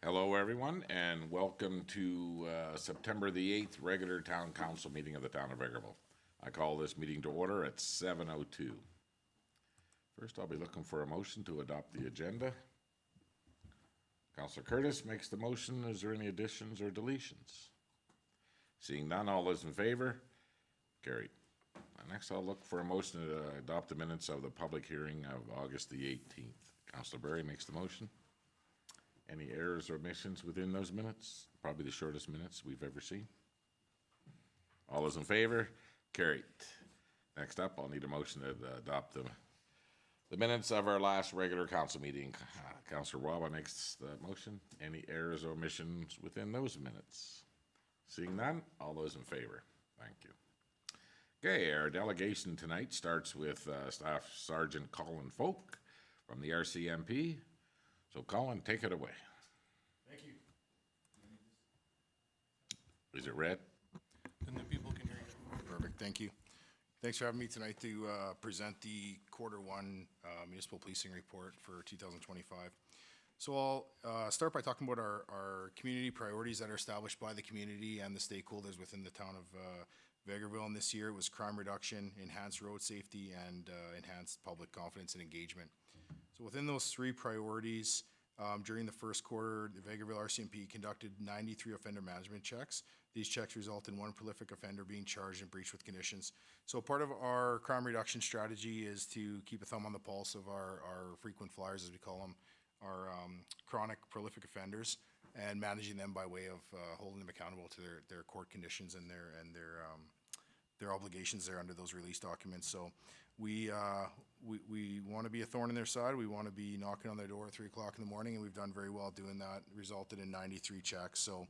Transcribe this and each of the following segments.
Hello, everyone, and welcome to September the 8th regular Town Council meeting of the Town of Vegreville. I call this meeting to order at 7:02. First, I'll be looking for a motion to adopt the agenda. Councilor Curtis makes the motion. Is there any additions or deletions? Seeing none, all those in favor? Carried. Next, I'll look for a motion to adopt the minutes of the public hearing of August the 18th. Councilor Berry makes the motion. Any errors or omissions within those minutes? Probably the shortest minutes we've ever seen. All those in favor? Carried. Next up, I'll need a motion to adopt the minutes of our last regular council meeting. Councilor Waba makes the motion. Any errors or omissions within those minutes? Seeing none, all those in favor? Thank you. Okay, our delegation tonight starts with Staff Sergeant Colin Folk from the RCMP. So Colin, take it away. Thank you. Is it red? Then the people can hear you. Perfect, thank you. Thanks for having me tonight to present the Q1 municipal policing report for 2025. So I'll start by talking about our community priorities that are established by the community and the stakeholders within the town of Vegreville. And this year it was crime reduction, enhanced road safety, and enhanced public confidence and engagement. So within those three priorities, during the first quarter, the Vegreville RCMP conducted 93 offender management checks. These checks result in one prolific offender being charged and breached with conditions. So part of our crime reduction strategy is to keep a thumb on the pulse of our frequent flyers, as we call them, our chronic prolific offenders, and managing them by way of holding them accountable to their court conditions and their obligations there under those release documents. So we want to be a thorn in their side. We want to be knocking on their door at 3 o'clock in the morning, and we've done very well doing that. Resulted in 93 checks. So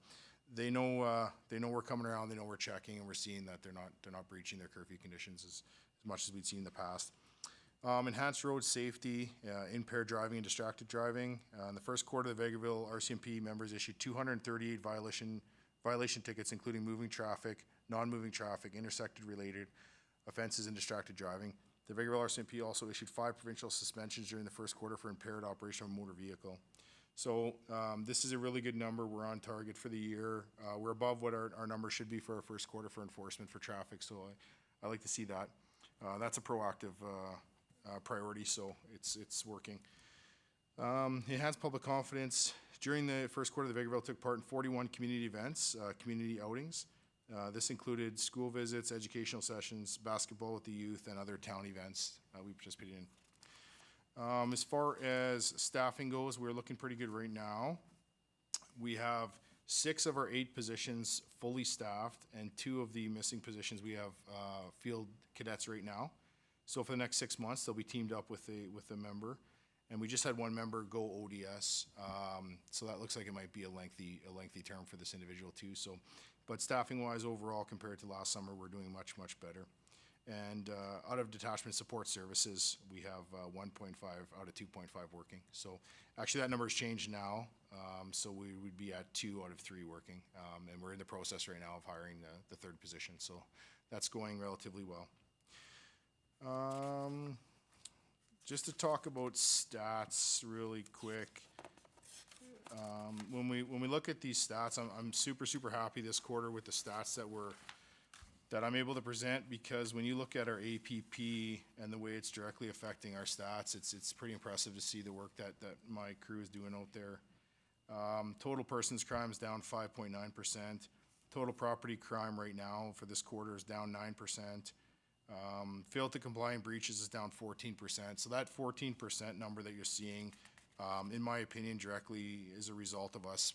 they know we're coming around. They know we're checking, and we're seeing that they're not breaching their curfew conditions as much as we'd seen in the past. Enhanced road safety, impaired driving and distracted driving. In the first quarter, the Vegreville RCMP members issued 238 violation tickets, including moving traffic, non-moving traffic, intersected-related offenses, and distracted driving. The Vegreville RCMP also issued 5 provincial suspensions during the first quarter for impaired operation of a motor vehicle. So this is a really good number. We're on target for the year. We're above what our number should be for our first quarter for enforcement for traffic, so I like to see that. That's a proactive priority, so it's working. Enhanced public confidence. During the first quarter, the Vegreville took part in 41 community events, community outings. This included school visits, educational sessions, basketball with the youth, and other town events we participated in. As far as staffing goes, we're looking pretty good right now. We have 6 of our 8 positions fully staffed, and 2 of the missing positions we have field cadets right now. So for the next 6 months, they'll be teamed up with a member. And we just had 1 member go ODS, so that looks like it might be a lengthy term for this individual too. So, but staffing-wise, overall, compared to last summer, we're doing much better. And out of detachment support services, we have 1.5 out of 2.5 working. So actually, that number has changed now. So we would be at 2 out of 3 working, and we're in the process right now of hiring the 3rd position. So that's going relatively well. Just to talk about stats really quick. When we look at these stats, I'm super happy this quarter with the stats that I'm able to present, because when you look at our APP and the way it's directly affecting our stats, it's pretty impressive to see the work that my crew is doing out there. Total persons crimes down 5.9%. Total property crime right now for this quarter is down 9%. Failed to comply and breaches is down 14%. So that 14% number that you're seeing, in my opinion, directly is a result of us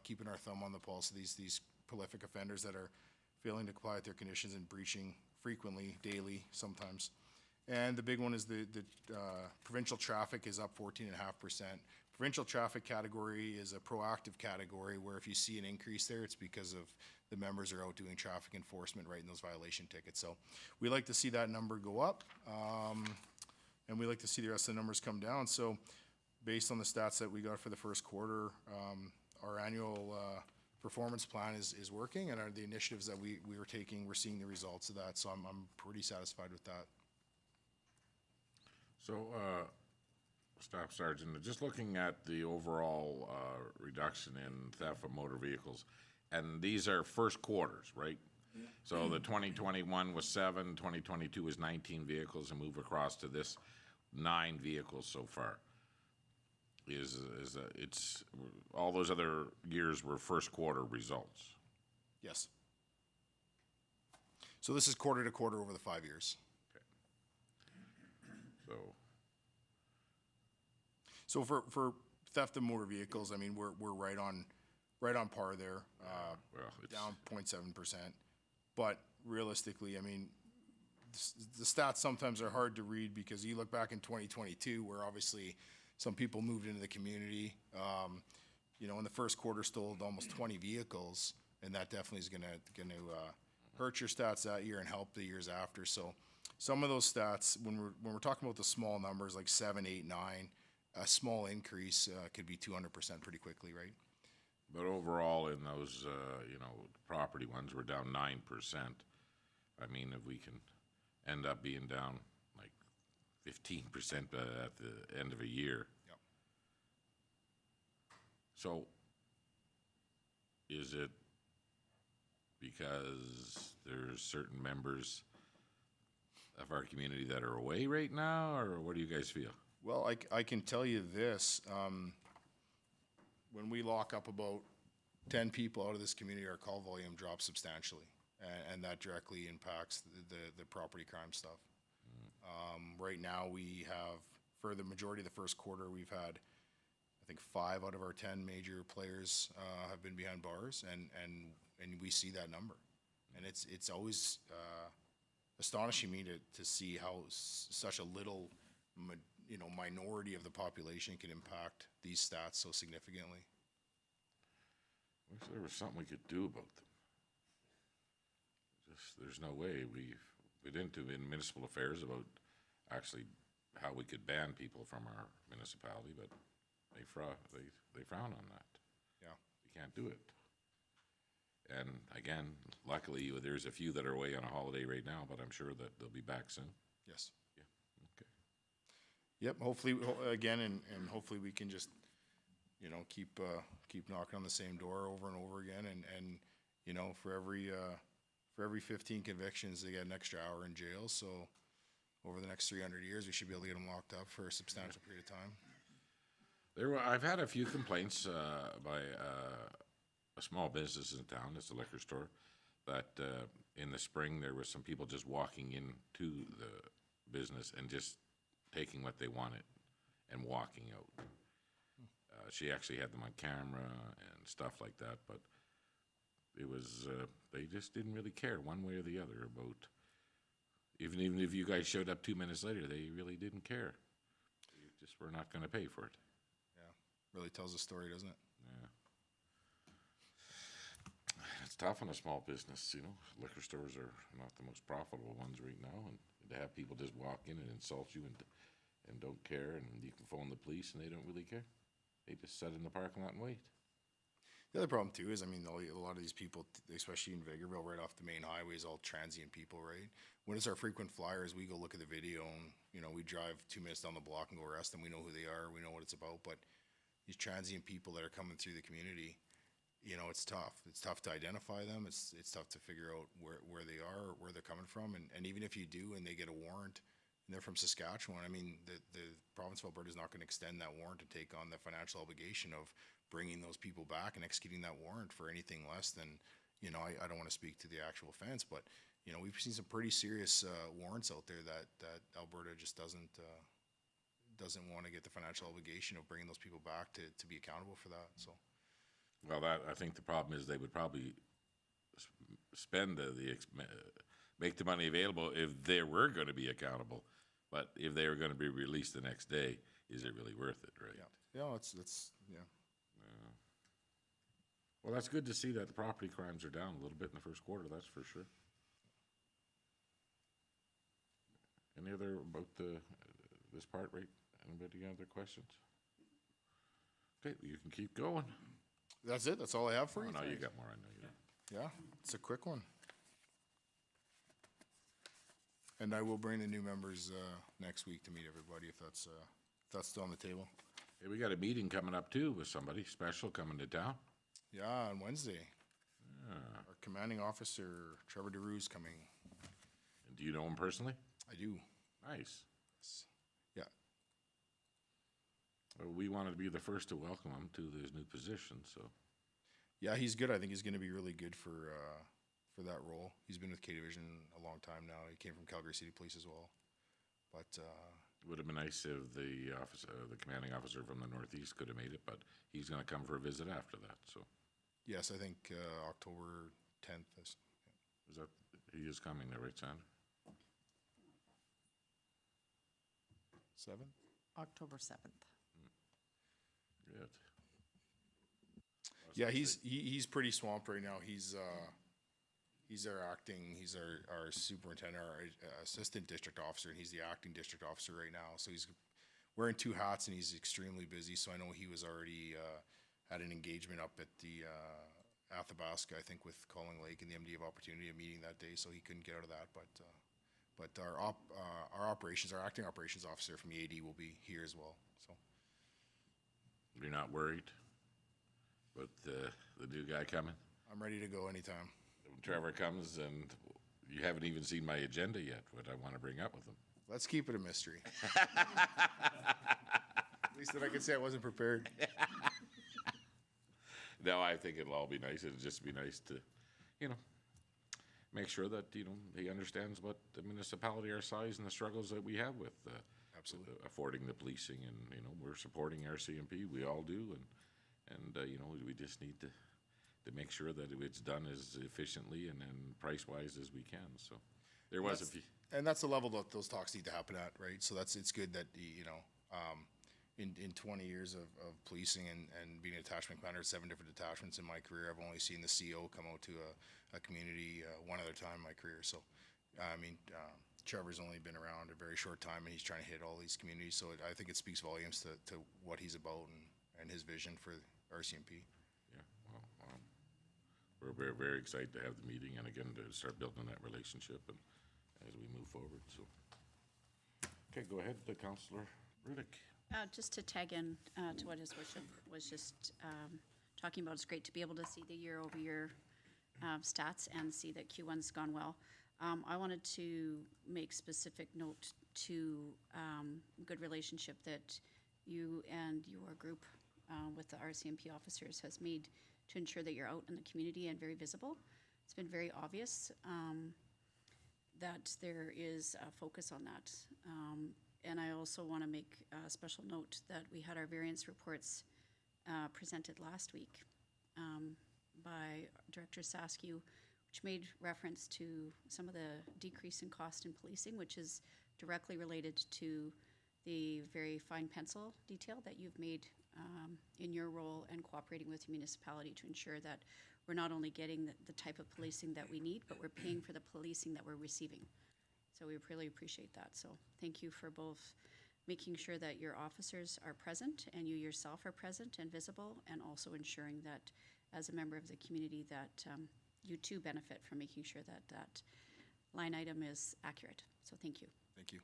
keeping our thumb on the pulse of these prolific offenders that are failing to comply with their conditions and breaching frequently, daily, sometimes. And the big one is the provincial traffic is up 14.5%. Provincial traffic category is a proactive category where if you see an increase there, it's because of the members are out doing traffic enforcement, writing those violation tickets. So we like to see that number go up, and we like to see the rest of the numbers come down. So based on the stats that we got for the first quarter, our annual performance plan is working, and the initiatives that we were taking, we're seeing the results of that. So I'm pretty satisfied with that. So Staff Sergeant, just looking at the overall reduction in theft of motor vehicles, and these are first quarters, right? So the 2021 was 7, 2022 was 19 vehicles, and move across to this 9 vehicles so far. It's all those other years were first quarter results. Yes. So this is quarter to quarter over the 5 years. So So for theft of motor vehicles, I mean, we're right on par there, well, it's down 0.7%. But realistically, I mean, the stats sometimes are hard to read because you look back in 2022, where obviously some people moved into the community. You know, in the first quarter, stole almost 20 vehicles, and that definitely is going to hurt your stats that year and help the years after. So some of those stats, when we're talking about the small numbers like 7, 8, 9, a small increase could be 200% pretty quickly, right? But overall, in those, property ones, we're down 9%. I mean, if we can end up being down like 15% at the end of a year. Yep. So, is it because there's certain members of our community that are away right now, or what do you guys feel? Well, I can tell you this, when we lock up about 10 people out of this community, our call volume drops substantially, and that directly impacts the property crime stuff. Right now, we have, for the majority of the first quarter, we've had, I think, 5 out of our 10 major players have been behind bars, and we see that number. And it's always astonishing me to see how such a little minority of the population can impact these stats so significantly. Wish there was something we could do about them. There's no way. We didn't do in municipal affairs about actually how we could ban people from our municipality, but they frown on that. Yeah. We can't do it. And again, luckily, there's a few that are away on a holiday right now, but I'm sure that they'll be back soon. Yes. Yeah, okay. Yep, hopefully, again, and hopefully we can just, keep knocking on the same door over and over again, and for every 15 convictions, they get an extra hour in jail, so over the next 300 years, we should be able to get them locked up for a substantial period of time. I've had a few complaints by a small business in town, it's a liquor store, that in the spring, there was some people just walking into the business and just taking what they wanted and walking out. She actually had them on camera and stuff like that, but it was, they just didn't really care one way or the other about, even if you guys showed up 2 minutes later, they really didn't care. They just were not going to pay for it. Yeah, really tells a story, doesn't it? Yeah. It's tough on a small business, liquor stores are not the most profitable ones right now, and to have people just walk in and insult you and don't care, and you can phone the police and they don't really care. They just sit in the parking lot and wait. The other problem too is, I mean, a lot of these people, especially in Vegreville, right off the main highway, is all transient people, right? When it's our frequent flyers, we go look at the video and, we drive 2 minutes down the block and go arrest them. We know who they are. We know what it's about. But these transient people that are coming through the community, it's tough. It's tough to identify them. It's tough to figure out where they are, or where they're coming from. And even if you do and they get a warrant and they're from Saskatchewan, I mean, the province of Alberta is not going to extend that warrant and take on the financial obligation of bringing those people back and executing that warrant for anything less than, I don't want to speak to the actual offense, but, we've seen some pretty serious warrants out there that Alberta just doesn't want to get the financial obligation of bringing those people back to be accountable for that. So. Well, I think the problem is they would probably spend make the money available if they were going to be accountable. But if they were going to be released the next day, is it really worth it, right? Yeah, it's yeah. Well, that's good to see that the property crimes are down a little bit in the first quarter, that's for sure. Any other about this part, right? Anybody got other questions? Okay, you can keep going. That's it. That's all I have for you. No, you got more. I know you do. Yeah, it's a quick one. And I will bring the new members next week to meet everybody if that's still on the table. Hey, we got a meeting coming up too with somebody special coming to town. Yeah, on Wednesday. Our commanding officer, Trevor DeRue's coming. And do you know him personally? I do. Nice. Yeah. Well, we wanted to be the first to welcome him to his new position, so. Yeah, he's good. I think he's going to be really good for that role. He's been with K Division a long time now. He came from Calgary City Police as well. But It would have been nice if the commanding officer from the Northeast could have made it, but he's gonna come for a visit after that, so. yes, I think October 10th. Is that, he is coming there, right, Sandra? 7th? October 7th. Good. Yeah, he's pretty swamped right now. He's our superintendent, our assistant district officer, and he's the acting district officer right now. So he's wearing two hats, and he's extremely busy. So I know he was already had an engagement up at the Athabasca, I think, with Calling Lake and the MD of Opportunity, a meeting that day, so he couldn't get out of that. But our acting operations officer from EAD will be here as well. So You're not worried about the new guy coming? I'm ready to go anytime. When Trevor comes, and you haven't even seen my agenda yet, what I want to bring up with him. Let's keep it a mystery. At least that I can say I wasn't prepared. No, I think it'll all be nice. It'll just be nice to, make sure that, he understands what the municipality our size and the struggles that we have with Absolutely. affording the policing, and, we're supporting RCMP. We all do, and we just need to make sure that it's done as efficiently and price-wise as we can, so. There was a few. And that's the level that those talks need to happen at, right? So it's good that, in 20 years of policing and being an attachment commander at 7 different detachments in my career, I've only seen the CO come out to a community one other time in my career. So, Trevor's only been around a very short time, and he's trying to hit all these communities. So I think it speaks volumes to what he's about and his vision for RCMP. Yeah, well, we're very, very excited to have the meeting, and again, to start building that relationship and as we move forward, so. Okay, go ahead, Councillor Rudick. Just to tag in to what his worship was just talking about, it's great to be able to see the year-over-year stats and see that Q1's gone well. I wanted to make specific note to good relationship that you and your group with the RCMP officers has made to ensure that you're out in the community and very visible. It's been very obvious that there is a focus on that. And I also want to make a special note that we had our variance reports presented last week by Director Saskew, which made reference to some of the decrease in cost in policing, which is directly related to the very fine pencil detail that you've made in your role and cooperating with the municipality to ensure that we're not only getting the type of policing that we need, but we're paying for the policing that we're receiving. So we really appreciate that. So thank you for both making sure that your officers are present and you yourself are present and visible, and also ensuring that as a member of the community that you too benefit from making sure that that line item is accurate. So thank you. Thank you.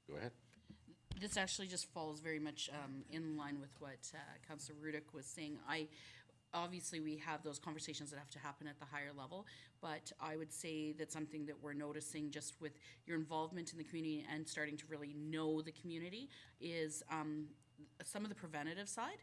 Go ahead. This actually just falls very much in line with what Councillor Rudick was saying. Obviously, we have those conversations that have to happen at the higher level, but I would say that something that we're noticing just with your involvement in the community and starting to really know the community is some of the preventative side.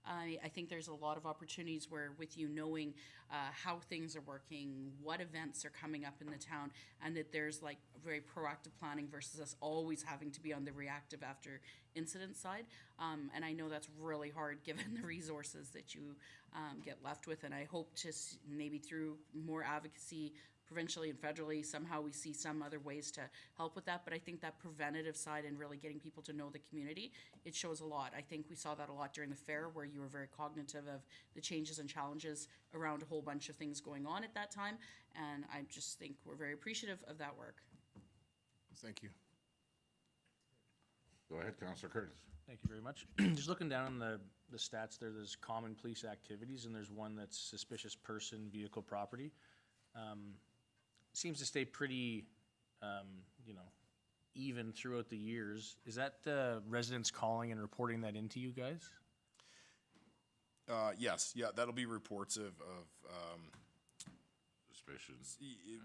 I think there's a lot of opportunities where with you knowing how things are working, what events are coming up in the town, and that there's like very proactive planning versus us always having to be on the reactive after incident side. And I know that's really hard given the resources that you get left with. And I hope to maybe through more advocacy provincially and federally, somehow we see some other ways to help with that. But I think that preventative side and really getting people to know the community, it shows a lot. I think we saw that a lot during the fair, where you were very cognitive of the changes and challenges around a whole bunch of things going on at that time. And I just think we're very appreciative of that work. Thank you. Go ahead, Councillor Curtis. Thank you very much. Just looking down the stats there's common police activities, and there's one that's suspicious person, vehicle, property. Seems to stay pretty, even throughout the years. Is that residents calling and reporting that into you guys? Yes, yeah, that'll be reports of Suspicions.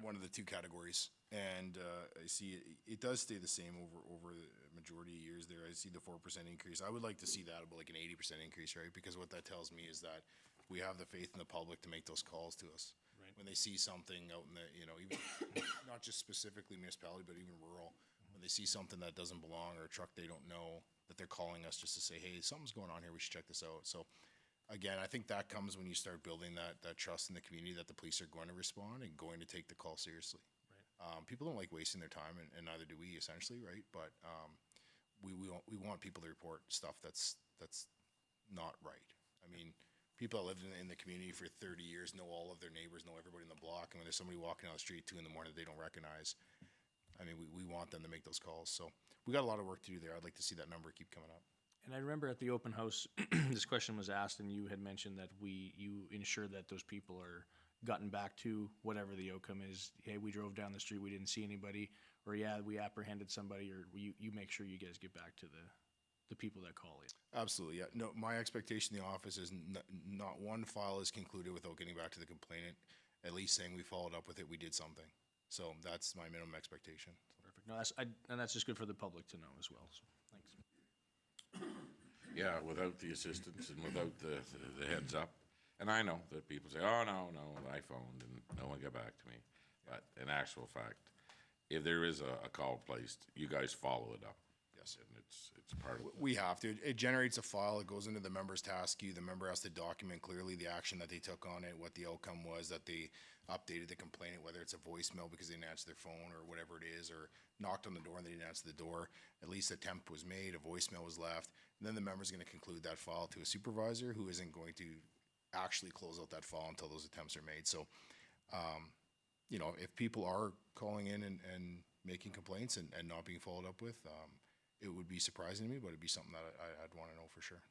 one of the two categories. And I see it does stay the same over the majority of years there. I see the 4% increase. I would like to see that about like an 80% increase, right? Because what that tells me is that we have the faith in the public to make those calls to us. Right. When they see something out in the, even not just specifically municipality, but even rural, when they see something that doesn't belong or a truck they don't know, that they're calling us just to say, hey, something's going on here, we should check this out. So again, I think that comes when you start building that trust in the community that the police are going to respond and going to take the call seriously. Right. People don't like wasting their time, and neither do we, essentially, right? But we want people to report stuff that's not right. I mean, people that lived in the community for 30 years know all of their neighbors, know everybody in the block, and when there's somebody walking down the street 2 in the morning that they don't recognize, I mean, we want them to make those calls. So we got a lot of work to do there. I'd like to see that number keep coming up. And I remember at the open house, this question was asked, and you had mentioned that you ensure that those people are gotten back to whatever the outcome is. Hey, we drove down the street, we didn't see anybody, or yeah, we apprehended somebody, or you make sure you guys get back to the people that call you. Absolutely, yeah. No, my expectation in the office is not one file is concluded without getting back to the complainant, at least saying we followed up with it, we did something. So that's my minimum expectation. Perfect. No, and that's just good for the public to know as well. So thanks. Yeah, without the assistance and without the heads up. And I know that people say, oh, no, I phoned and no one got back to me. But in actual fact, if there is a call placed, you guys follow it up. Yes. And it's part of it. We have to. It generates a file. It goes into the member's task queue. The member has to document clearly the action that they took on it, what the outcome was, that they updated the complainant, whether it's a voicemail because they didn't answer their phone or whatever it is, or knocked on the door and they didn't answer the door. At least an attempt was made, a voicemail was left. And then the member's going to conclude that file to a supervisor who isn't going to actually close out that file until those attempts are made. So, if people are calling in and making complaints and not being followed up with, it would be surprising to me, but it'd be something that I'd want to know for sure.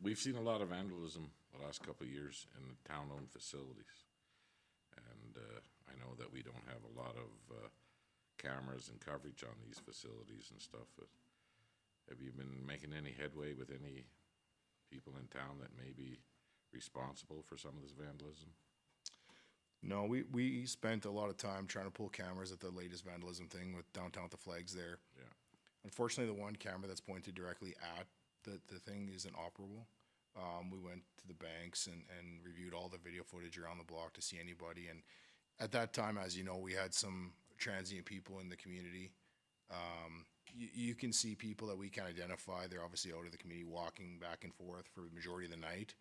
We've seen a lot of vandalism the last couple of years in the town-owned facilities. And I know that we don't have a lot of cameras and coverage on these facilities and stuff. But have you been making any headway with any people in town that may be responsible for some of this vandalism? No, we spent a lot of time trying to pull cameras at the latest vandalism thing with downtown with the flags there. Yeah. Unfortunately, the one camera that's pointed directly at the thing isn't operable. We went to the banks and reviewed all the video footage around the block to see anybody. And at that time, as you know, we had some transient people in the community. You can see people that we can identify. They're obviously out of the community walking back and forth for the majority of the night,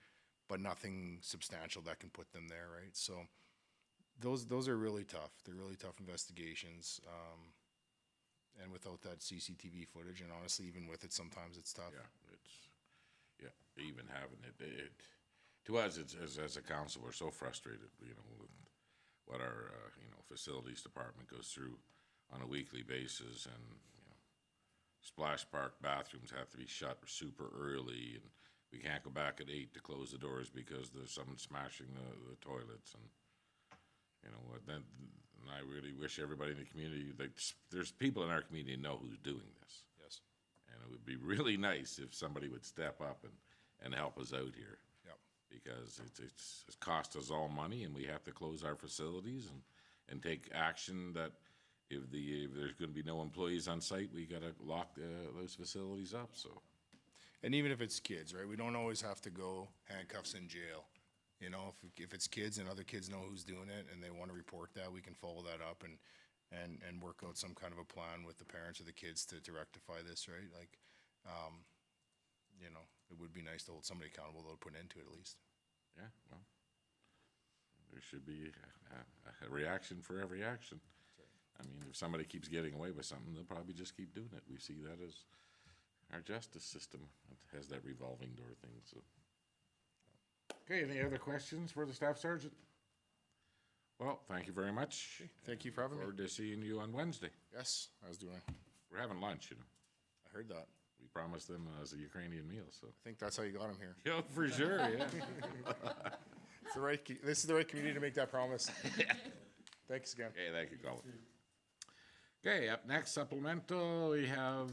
but nothing substantial that can put them there, right? So those are really tough. They're really tough investigations. And without that CCTV footage, and honestly, even with it, sometimes it's tough. Even having it to us, it's, as a council, we're so frustrated, with what our, facilities department goes through on a weekly basis, and, splash park bathrooms have to be shut super early, and we can't go back at 8 to close the doors because there's someone smashing the toilets, and, then and I really wish everybody in the community, there's people in our community who know who's doing this. Yes. And it would be really nice if somebody would step up and help us out here. Yep. Because it's cost us all money, and we have to close our facilities and take action that if there's gonna be no employees on site, we gotta lock those facilities up, so. And even if it's kids, right, we don't always have to go handcuffs in jail. If it's kids and other kids know who's doing it and they want to report that, we can follow that up and work out some kind of a plan with the parents of the kids to rectify this, right? Like, it would be nice to hold somebody accountable to put into it at least. Yeah, well, there should be a reaction for every action. I mean, if somebody keeps getting away with something, they'll probably just keep doing it. We see that as our justice system has that revolving door thing, so. Okay, any other questions for the staff sergeant? Well, thank you very much. Thank you for having me. Forward to seeing you on Wednesday. Yes, I was doing. We're having lunch, I heard that. We promised them as a Ukrainian meal, so. I think that's how you got him here. Yeah, for sure, yeah. This is the right community to make that promise. Thanks again. Okay, thank you, Colin. Okay, up next, supplemental, we have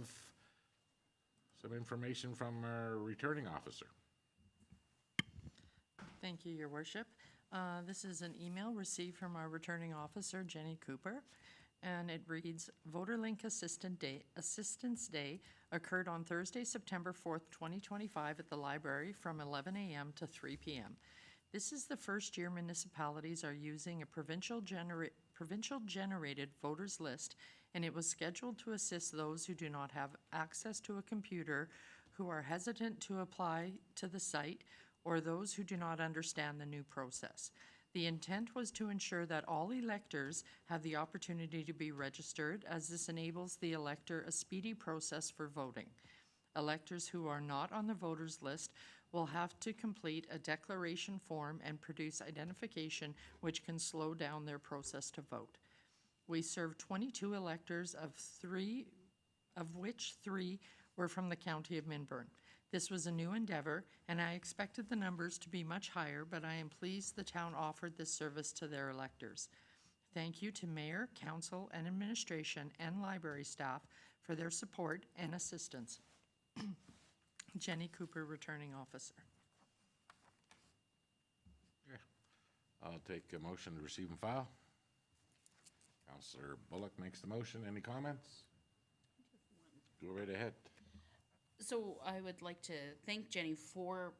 some information from our returning officer. Thank you, Your Worship. This is an email received from our returning officer, Jenny Cooper, and it reads, VoterLink Assistance Day occurred on Thursday, September 4th, 2025 at the library from 11 a.m. to 3 p.m. This is the first year municipalities are using a provincial-generated voters list, and it was scheduled to assist those who do not have access to a computer, who are hesitant to apply to the site, or those who do not understand the new process. The intent was to ensure that all electors have the opportunity to be registered, as this enables the elector a speedy process for voting. Electors who are not on the voters list will have to complete a declaration form and produce identification, which can slow down their process to vote. We served 22 electors, of which 3 were from the county of Minburn. This was a new endeavor, and I expected the numbers to be much higher, but I am pleased the town offered this service to their electors. Thank you to Mayor, Council, and Administration and library staff for their support and assistance. Jenny Cooper, Returning Officer. I'll take a motion to receive and file. Councillor Bullock makes the motion. Any comments? Go right ahead. So I would like to thank Jenny for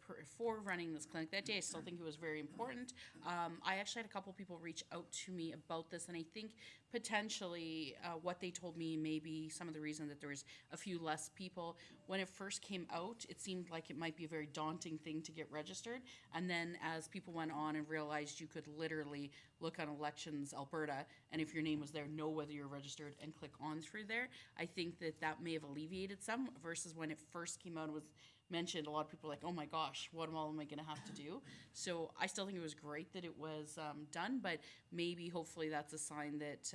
running this clinic that day. I still think it was very important. I actually had a couple people reach out to me about this, and I think potentially what they told me may be some of the reason that there was a few less people. When it first came out, it seemed like it might be a very daunting thing to get registered, and then as people went on and realized you could literally look on Elections Alberta, and if your name was there, know whether you're registered and click on through there, I think that may have alleviated some, versus when it first came out and was mentioned, a lot of people were like, oh my gosh, what all am I going to have to do? So I still think it was great that it was done, but maybe hopefully that's a sign that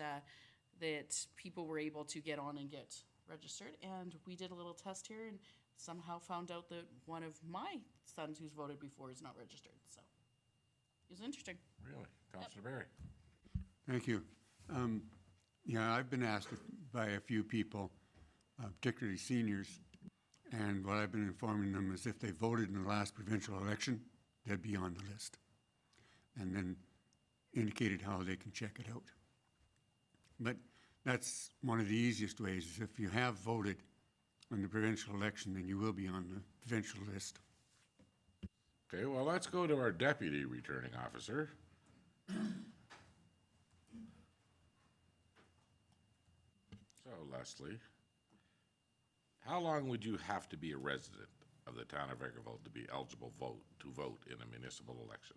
that people were able to get on and get registered. And we did a little test here and somehow found out that one of my sons who's voted before is not registered. So it was interesting. Really? Councillor Barry? Thank you. Yeah, I've been asked by a few people, particularly seniors, and what I've been informing them is if they voted in the last provincial election, they'd be on the list. And then indicated how they can check it out. But that's one of the easiest ways, is if you have voted in the provincial election, then you will be on the provincial list. Okay, well, let's go to our deputy returning officer. So, Leslie, how long would you have to be a resident of the town of Vegreville to be eligible to vote in a municipal election?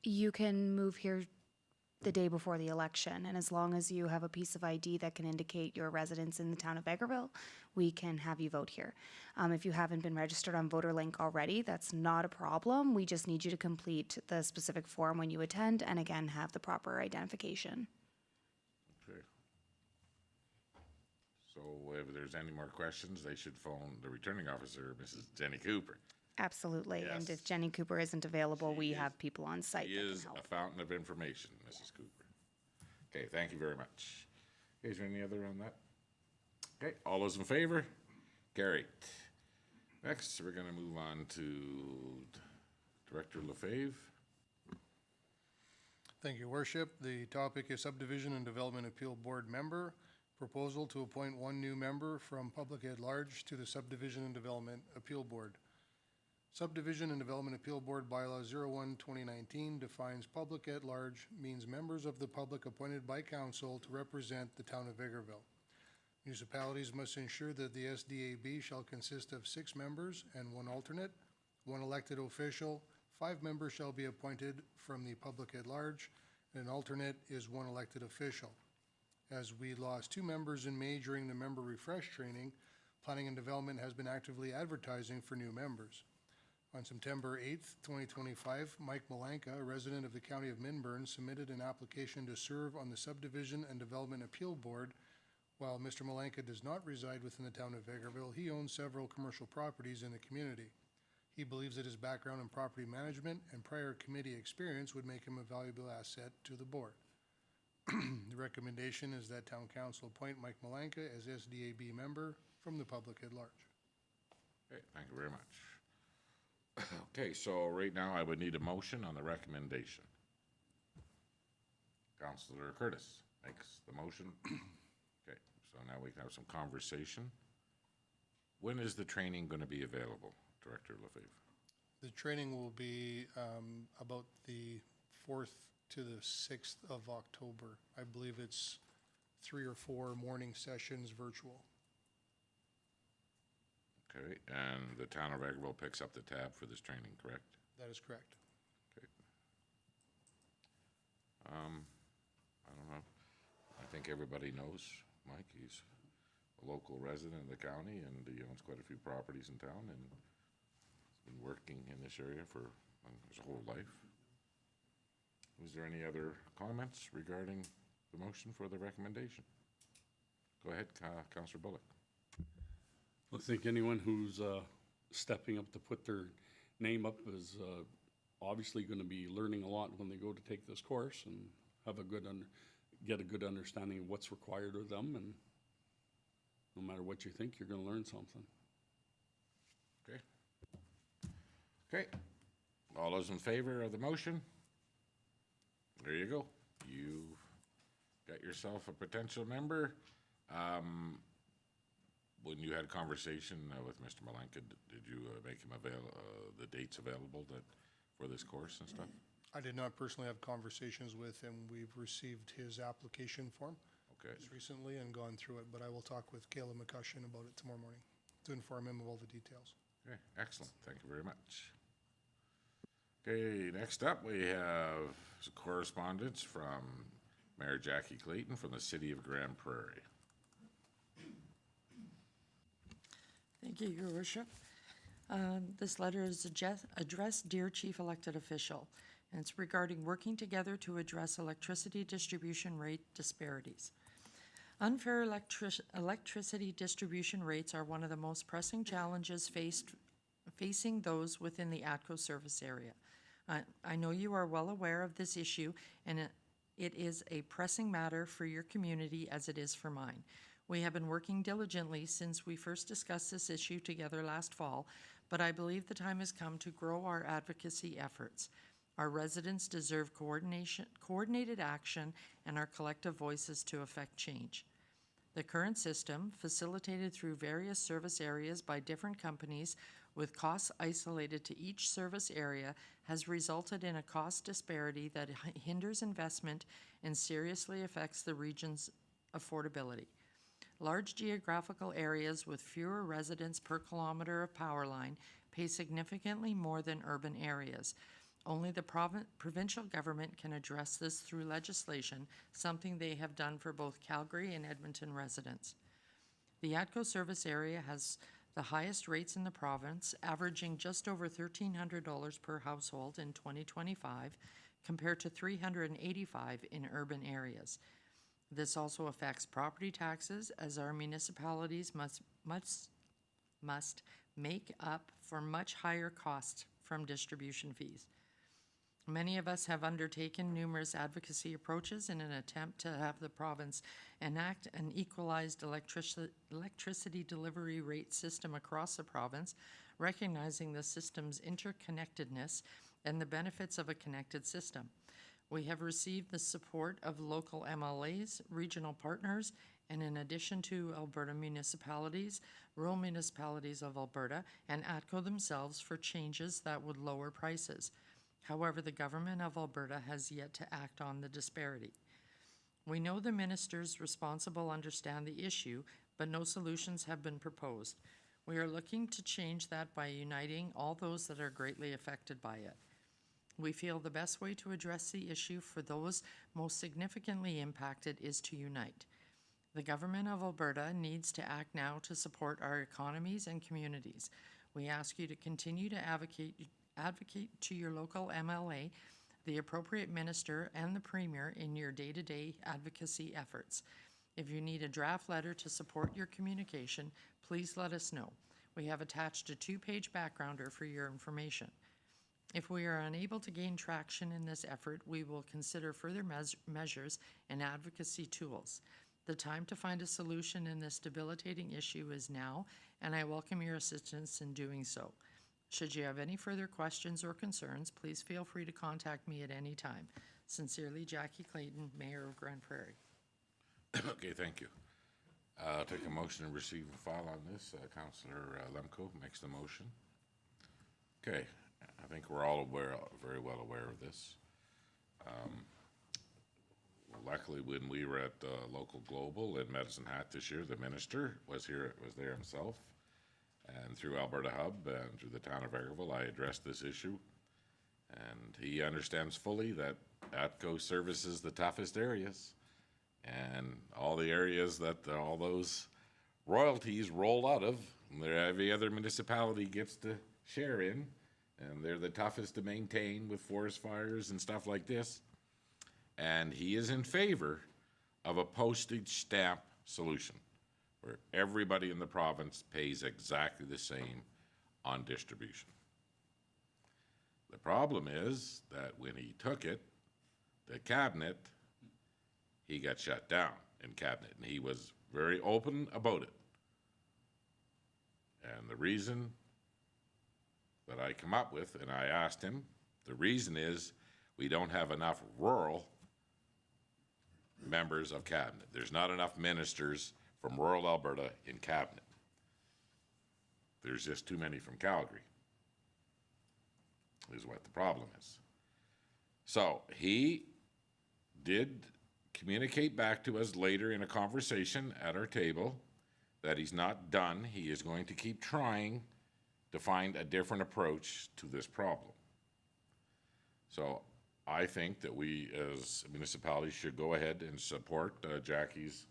You can move here the day before the election, and as long as you have a piece of ID that can indicate your residence in the town of Vegreville, we can have you vote here. If you haven't been registered on VoterLink already, that's not a problem. We just need you to complete the specific form when you attend, and again, have the proper identification. Okay. So if there's any more questions, they should phone the returning officer, Mrs. Jenny Cooper. Absolutely, and Yes. if Jenny Cooper isn't available, we is- have people on site He that is can a help. fountain of information, Mrs. Cooper. Okay, thank you very much. Okay, is there any other on that? Okay, all those in favor? Carried. Next, we're gonna move on to Director LaFave. Thank you, Your Worship. The topic is Subdivision and Development Appeal Board member. Proposal to appoint one new member from public at large to the Subdivision and Development Appeal Board. Subdivision and Development Appeal Board Bylaw 01/2019 defines public at large means members of the public appointed by council to represent the town of Vegreville. Municipalities must ensure that the SDAB shall consist of 6 members and 1 alternate, 1 elected official, 5 members shall be appointed from the public at large, and an alternate is 1 elected official. As we lost 2 members in May during the member refresh training, Planning and Development has been actively advertising for new members. On September 8th, 2025, Mike Malanka, a resident of the county of Minburn, submitted an application to serve on the Subdivision and Development Appeal Board. While Mr. Malanka does not reside within the town of Vegreville, he owns several commercial properties in the community. He believes that his background in property management and prior committee experience would make him a valuable asset to the board. The recommendation is that town council appoint Mike Malanka as SDAB member from the public at large. Okay, thank you very much. Okay, so right now I would need a motion on the recommendation. Councillor Curtis makes the motion. Okay, so now we can have some conversation. When is the training going to be available, Director Lefebvre? The training will be about the 4th to the 6th of October. I believe it's 3 or 4 morning sessions virtual. Okay, and the town of Vegreville picks up the tab for this training, correct? That is correct. Okay. I don't know. I think everybody knows Mike. He's a local resident of the county, and he owns quite a few properties in town, and he's been working in this area for his whole life. Was there any other comments regarding the motion for the recommendation? Go ahead, Councillor Bullock. I think anyone who's stepping up to put their name up is obviously going to be learning a lot when they go to take this course and have a good get a good understanding of what's required of them, and no matter what you think, you're going to learn something. Okay. Okay. All those in favor of the motion? There you go. You've got yourself a potential member. When you had a conversation with Mr. Malanka, did you make him the dates available for this course and stuff? I did not personally have conversations with him. We've received his application form Okay. just recently and gone through it, but I will talk with Caleb McCushion about it tomorrow morning to inform him of all the details. Okay, excellent. Thank you very much. Okay, next up we have some correspondence from Mayor Jackie Clayton from the City of Grand Prairie. Thank you, Your Worship. This letter is addressed Dear Chief Elected Official, and it's regarding working together to address electricity distribution rate disparities. Unfair electricity distribution rates are one of the most pressing challenges facing those within the ATCO service area. I know you are well aware of this issue, and it is a pressing matter for your community as it is for mine. We have been working diligently since we first discussed this issue together last fall, but I believe the time has come to grow our advocacy efforts. Our residents deserve coordinated action, and our collective voices to affect change. The current system, facilitated through various service areas by different companies with costs isolated to each service area, has resulted in a cost disparity that hinders investment and seriously affects the region's affordability. Large geographical areas with fewer residents per kilometer of power line pay significantly more than urban areas. Only the provincial government can address this through legislation, something they have done for both Calgary and Edmonton residents. The ATCO service area has the highest rates in the province, averaging just over $1,300 per household in 2025, compared to $385 in urban areas. This also affects property taxes, as our municipalities must make up for much higher costs from distribution fees. Many of us have undertaken numerous advocacy approaches in an attempt to have the province enact an equalized electricity delivery rate system across the province, recognizing the system's interconnectedness and the benefits of a connected system. We have received the support of local MLAs, regional partners, and in addition to Alberta municipalities, rural municipalities of Alberta, and ATCO themselves for changes that would lower prices. However, the government of Alberta has yet to act on the disparity. We know the ministers responsible understand the issue, but no solutions have been proposed. We are looking to change that by uniting all those that are greatly affected by it. We feel the best way to address the issue for those most significantly impacted is to unite. The government of Alberta needs to act now to support our economies and communities. We ask you to continue to advocate to your local MLA, the appropriate minister, and the Premier in your day-to-day advocacy efforts. If you need a draft letter to support your communication, please let us know. We have attached a 2-page backgrounder for your information. If we are unable to gain traction in this effort, we will consider further measures and advocacy tools. The time to find a solution in this debilitating issue is now, and I welcome your assistance in doing so. Should you have any further questions or concerns, please feel free to contact me at any time. Sincerely, Jackie Clayton, Mayor of Grand Prairie. Okay, thank you. I'll take a motion to receive and file on this. Councillor Lemko makes the motion. Okay, I think we're all very well aware of this. Luckily, when we were at Local Global in Medicine Hat this year, the minister was there himself. And through Alberta Hub and through the town of Vegreville, I addressed this issue. And he understands fully that ATCO services the toughest areas. And all the areas that all those royalties roll out of, every other municipality gets to share in. And they're the toughest to maintain with forest fires and stuff like this. And he is in favor of a postage stamp solution where everybody in the province pays exactly the same on distribution. The problem is that when he took it, the cabinet, he got shut down in cabinet, and he was very open about it. And the reason that I come up with, and I asked him, the reason is we don't have enough rural members of cabinet. There's not enough ministers from rural Alberta in cabinet. There's just too many from Calgary, is what the problem is. So he did communicate back to us later in a conversation at our table that he's not done. He is going to keep trying to find a different approach to this problem. So I think that we as municipalities should go ahead and support Jackie's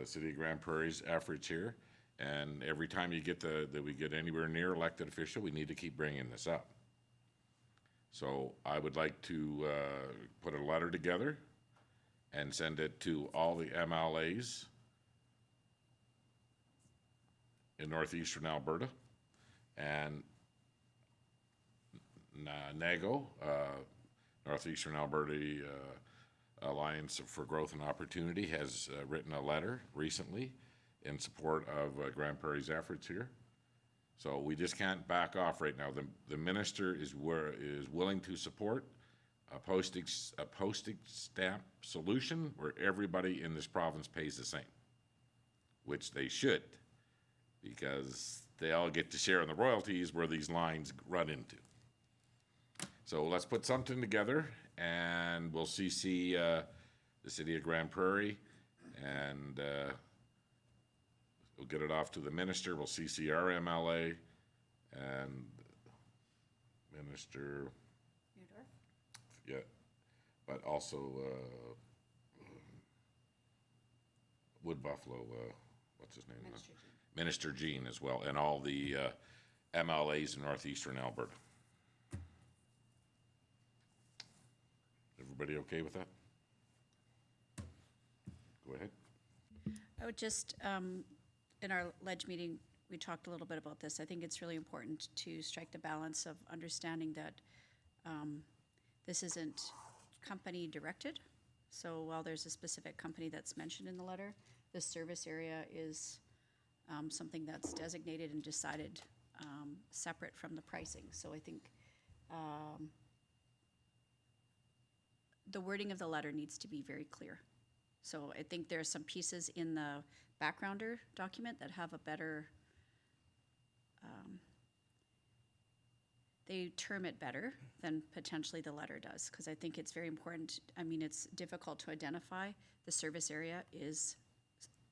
City of Grand Prairie's efforts here. And every time you get that we get anywhere near elected official, we need to keep bringing this up. So I would like to put a letter together and send it to all the MLAs in northeastern Alberta and NAGO, Northeastern Alberta Alliance for Growth and Opportunity, has written a letter recently in support of Grand Prairie's efforts here. So we just can't back off right now. The minister is willing to support a postage stamp solution where everybody in this province pays the same, which they should, because they all get to share in the royalties where these lines run into. So let's put something together, and we'll CC the City of Grand Prairie, and we'll get it off to the minister. We'll CC our MLA and Minister. Yeah, but also Wood Buffalo, what's his name? Minister Jean as well, and all the MLAs in northeastern Alberta. Everybody okay with that? Go ahead. I would just, in our ledge meeting, we talked a little bit about this. I think it's really important to strike the balance of understanding that this isn't company directed. So while there's a specific company that's mentioned in the letter, the service area is something that's designated and decided separate from the pricing. So I think the wording of the letter needs to be very clear. So I think there are some pieces in the backgrounder document that have a better, they term it better than potentially the letter does, because I think it's very important. I mean, it's difficult to identify. The service area is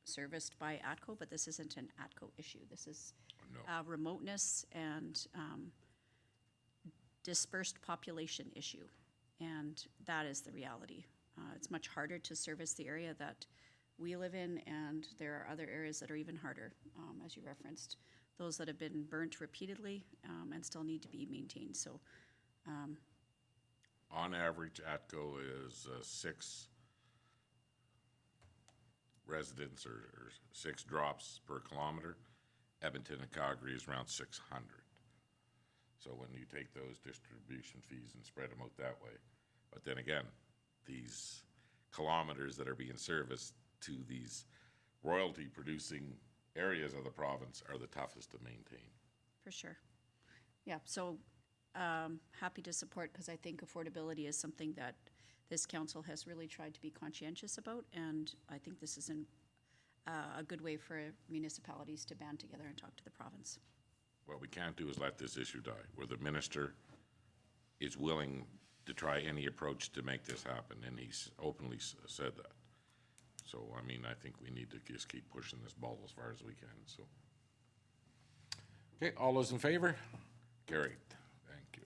serviced by ATCO, but this isn't an ATCO issue. This is remoteness and dispersed population issue, and that is the reality. It's much harder to service the area that we live in, and there are other areas that are even harder, as you referenced, those that have been burnt repeatedly and still need to be maintained. So, on average, ATCO is 6 residents or 6 drops per kilometer. Edmonton and Calgary is around 600. So when you take those distribution fees and spread them out that way. But then again, these kilometers that are being serviced to these royalty-producing areas of the province are the toughest to maintain. For sure. Yeah, so happy to support, because I think affordability is something that this council has really tried to be conscientious about, and I think this is a good way for municipalities to band together and talk to the province. What we can't do is let this issue die, where the minister is willing to try any approach to make this happen, and he's openly said that. So, I mean, I think we need to just keep pushing this ball as far as we can, so. Okay, all those in favor? Carried. Thank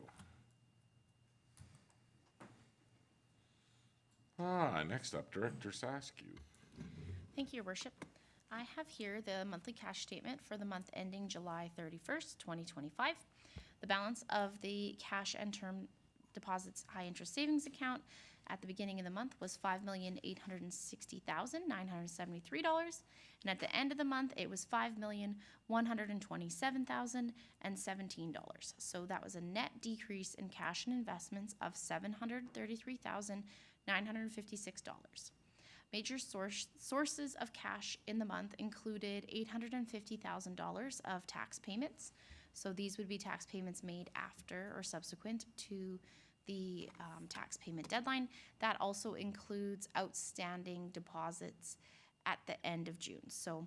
you. Next up, Director Saskew. Thank you, Your Worship. I have here the monthly cash statement for the month ending July 31st, 2025. The balance of the cash and term deposits high interest savings account at the beginning of the month was $5,860,973, and at the end of the month it was $5,127,017. So that was a net decrease in cash and investments of $733,956. Major sources of cash in the month included $850,000 of tax payments. So these would be tax payments made after or subsequent to the tax payment deadline. That also includes outstanding deposits at the end of June. So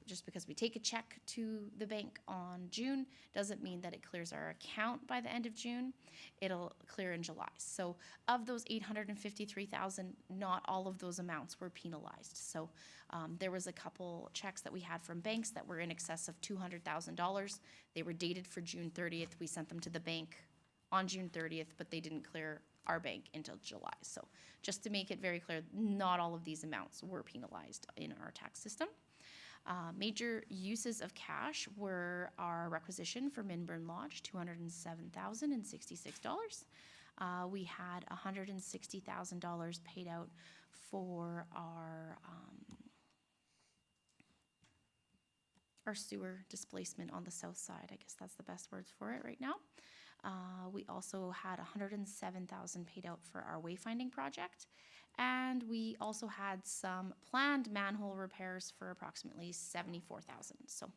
just because we take a check to the bank on June doesn't mean that it clears our account by the end of June. It'll clear in July. So of those $853,000, not all of those amounts were penalized. So there was a couple checks that we had from banks that were in excess of $200,000. They were dated for June 30th. We sent them to the bank on June 30th, but they didn't clear our bank until July. So just to make it very clear, not all of these amounts were penalized in our tax system. Major uses of cash were our requisition for Minburn Lodge, $207,066. We had $160,000 paid out for our sewer displacement on the south side. I guess that's the best words for it right now. We also had $107,000 paid out for our wayfinding project. And we also had some planned manhole repairs for approximately $74,000. So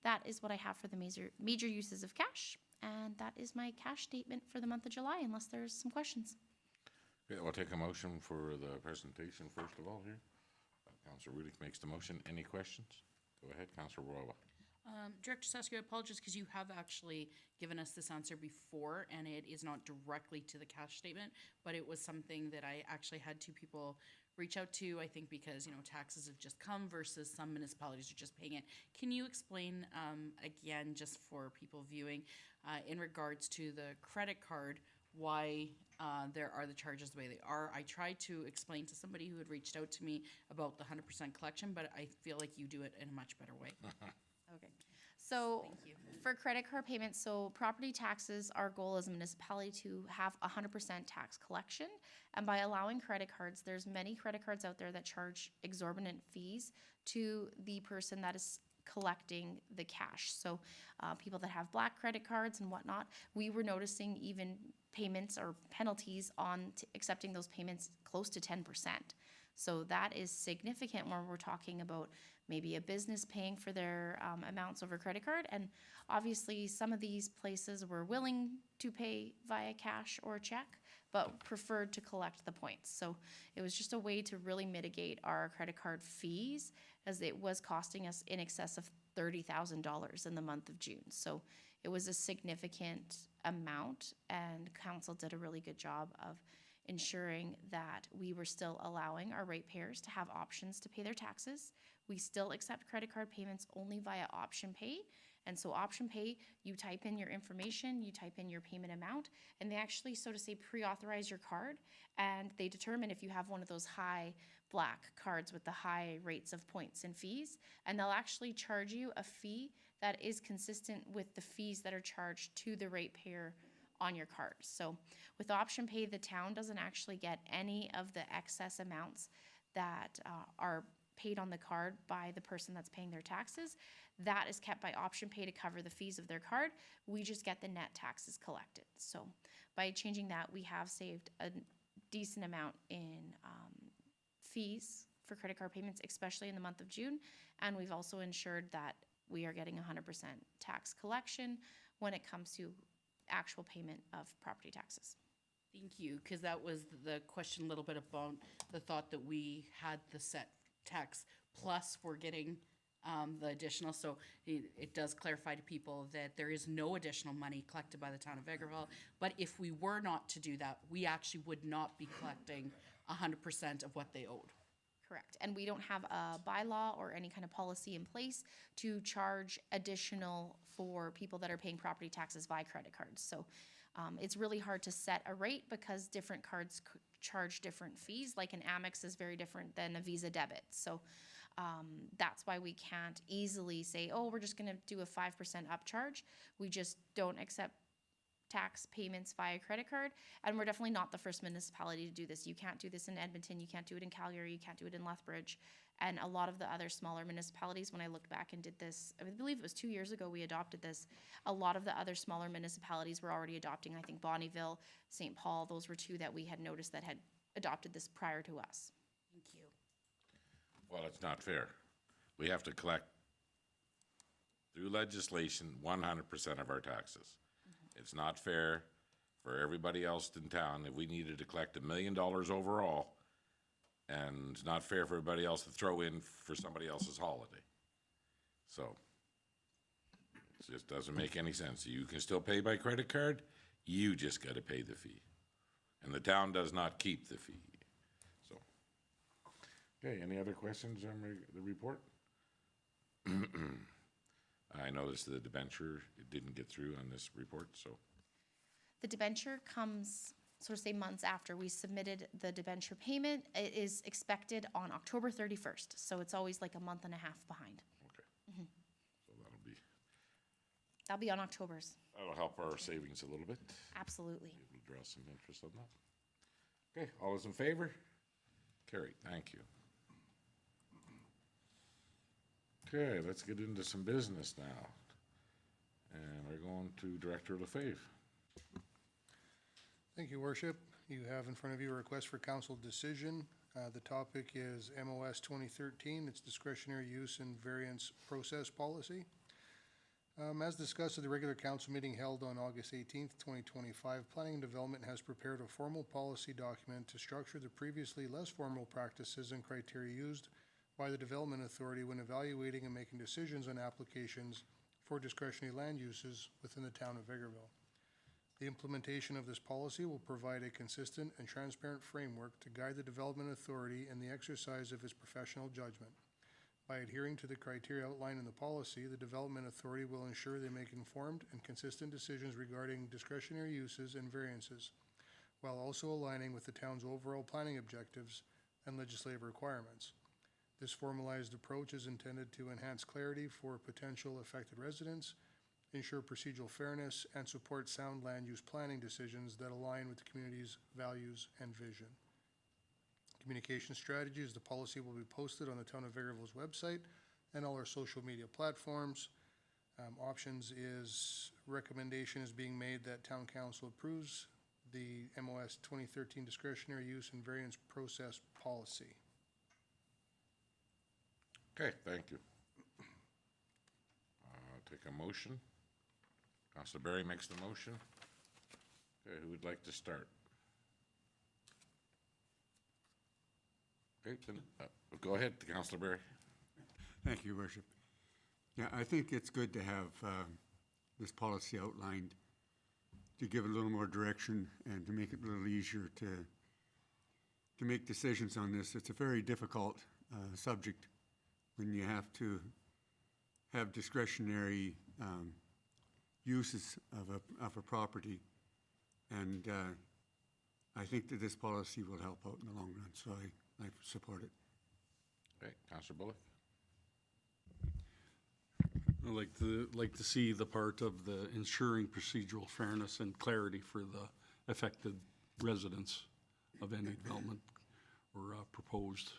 that is what I have for the major uses of cash. And that is my cash statement for the month of July, unless there's some questions. Okay, we'll take a motion for the presentation first of all here. Councillor Rudick makes the motion. Any questions? Go ahead, Councillor Roy. Director Saskew, I apologize because you have actually given us this answer before, and it is not directly to the cash statement, but it was something that I actually had two people reach out to, I think because, you know, taxes have just come versus some municipalities are just paying it. Can you explain, again, just for people viewing, in regards to the credit card, why there are the charges the way they are? I tried to explain to somebody who had reached out to me about the 100% collection, but I feel like you do it in a much better way. Okay. So for credit card payments, so property taxes, our goal as a municipality to have 100% tax collection. And by allowing credit cards, there's many credit cards out there that charge exorbitant fees to the person that is collecting the cash. So people that have black credit cards and whatnot, we were noticing even payments or penalties on accepting those payments close to 10%. So that is significant when we're talking about maybe a business paying for their amounts over credit card. And obviously some of these places were willing to pay via cash or check, but preferred to collect the points. So it was just a way to really mitigate our credit card fees, as it was costing us in excess of $30,000 in the month of June. So it was a significant amount, and council did a really good job of ensuring that we were still allowing our ratepayers to have options to pay their taxes. We still accept credit card payments only via option pay. And so option pay, you type in your information, you type in your payment amount, and they actually, so to say, pre-authorize your card, and they determine if you have one of those high black cards with the high rates of points and fees, and they'll actually charge you a fee that is consistent with the fees that are charged to the ratepayer on your card. So with option pay, the town doesn't actually get any of the excess amounts that are paid on the card by the person that's paying their taxes, that is kept by option pay to cover the fees of their card. We just get the net taxes collected. So by changing that, we have saved a decent amount in fees for credit card payments, especially in the month of June. And we've also ensured that we are getting 100% tax collection when it comes to actual payment of property taxes. Thank you, because that was the question a little bit about the thought that we had the set tax plus we're getting the additional. So it does clarify to people that there is no additional money collected by the town of Vegreville. But if we were not to do that, we actually would not be collecting 100% of what they owed. Correct. And we don't have a bylaw or any kind of policy in place to charge additional for people that are paying property taxes via credit cards. So it's really hard to set a rate because different cards charge different fees. Like an Amex is very different than a Visa debit. So that's why we can't easily say, oh, we're just going to do a 5% upcharge. We just don't accept tax payments via credit card, and we're definitely not the first municipality to do this. You can't do this in Edmonton, you can't do it in Calgary, you can't do it in Lethbridge, and a lot of the other smaller municipalities, when I looked back and did this, I believe it was 2 years ago we adopted this, a lot of the other smaller municipalities were already adopting. I think Bonnyville, St. Paul, those were two that we had noticed that had adopted this prior to us. Thank you. Well, it's not fair. We have to collect, through legislation, 100% of our taxes. It's not fair for everybody else in town. If we needed to collect $1 million overall, and it's not fair for everybody else to throw in for somebody else's holiday. So, it just doesn't make any sense. You can still pay by credit card, you just gotta pay the fee. And the town does not keep the fee. So, okay, any other questions on the report? I noticed the debenture, it didn't get through on this report, so. The debenture comes, sort of say, months after we submitted the debenture payment. It is expected on October 31st, so it's always like a month and a half behind. Okay. So That'll be on October's. that'll help our savings a little bit. Absolutely. We'll draw some interest on that. Okay, all those in favor? Carried, thank you. Okay, let's get into some business now. And we're going to Director Lefebvre. Thank you, Worship. You have in front of you a request for council decision. The topic is MOS 2013, its discretionary use and variance process policy. As discussed at the regular council meeting held on August 18th, 2025, Planning and Development has prepared a formal policy document to structure the previously less formal practices and criteria used by the Development Authority when evaluating and making decisions on applications for discretionary land uses within the town of Vegreville. The implementation of this policy will provide a consistent and transparent framework to guide the Development Authority in the exercise of its professional judgment. By adhering to the criteria outlined in the policy, the Development Authority will ensure they make informed and consistent decisions regarding discretionary uses and variances, while also aligning with the town's overall planning objectives and legislative requirements. This formalized approach is intended to enhance clarity for potential affected residents, ensure procedural fairness, and support sound land use planning decisions that align with the community's values and vision. Communication strategies, the policy will be posted on the Town of Vegreville's website and all our social media platforms. Options is, recommendation is being made that Town Council approves the MOS 2013 discretionary use and variance process policy. Okay, thank you. Take a motion. Councilor Barry makes the motion. Okay, who would like to start? Okay, then, go ahead, Councilor Barry. Thank you, Worship. Yeah, I think it's good to have this policy outlined to give it a little more direction and to make it a little easier to make decisions on this. It's a very difficult subject when you have to have discretionary uses of a property. And I think that this policy will help out in the long run, so I support it. Okay, Councilor Bullock. I'd like to see the part of the ensuring procedural fairness and clarity for the affected residents of any development or proposed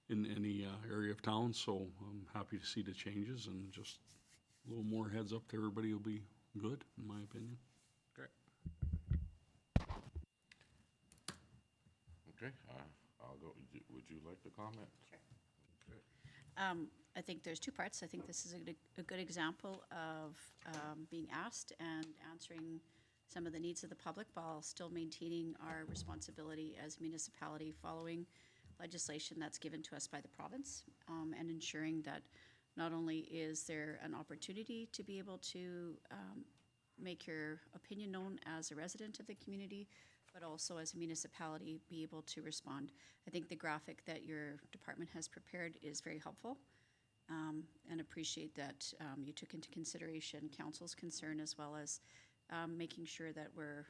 in any area of town, so I'm happy to see the changes, and just a little more heads up to everybody will be good, in my opinion. Okay. Okay, I'll go, would you like to comment? Sure. I think there's two parts. I think this is a good example of being asked and answering some of the needs of the public while still maintaining our responsibility as a municipality following legislation that's given to us by the province, and ensuring that not only is there an opportunity to be able to make your opinion known as a resident of the community, but also as a municipality be able to respond. I think the graphic that your department has prepared is very helpful, and appreciate that you took into consideration council's concern, as well as making sure that we're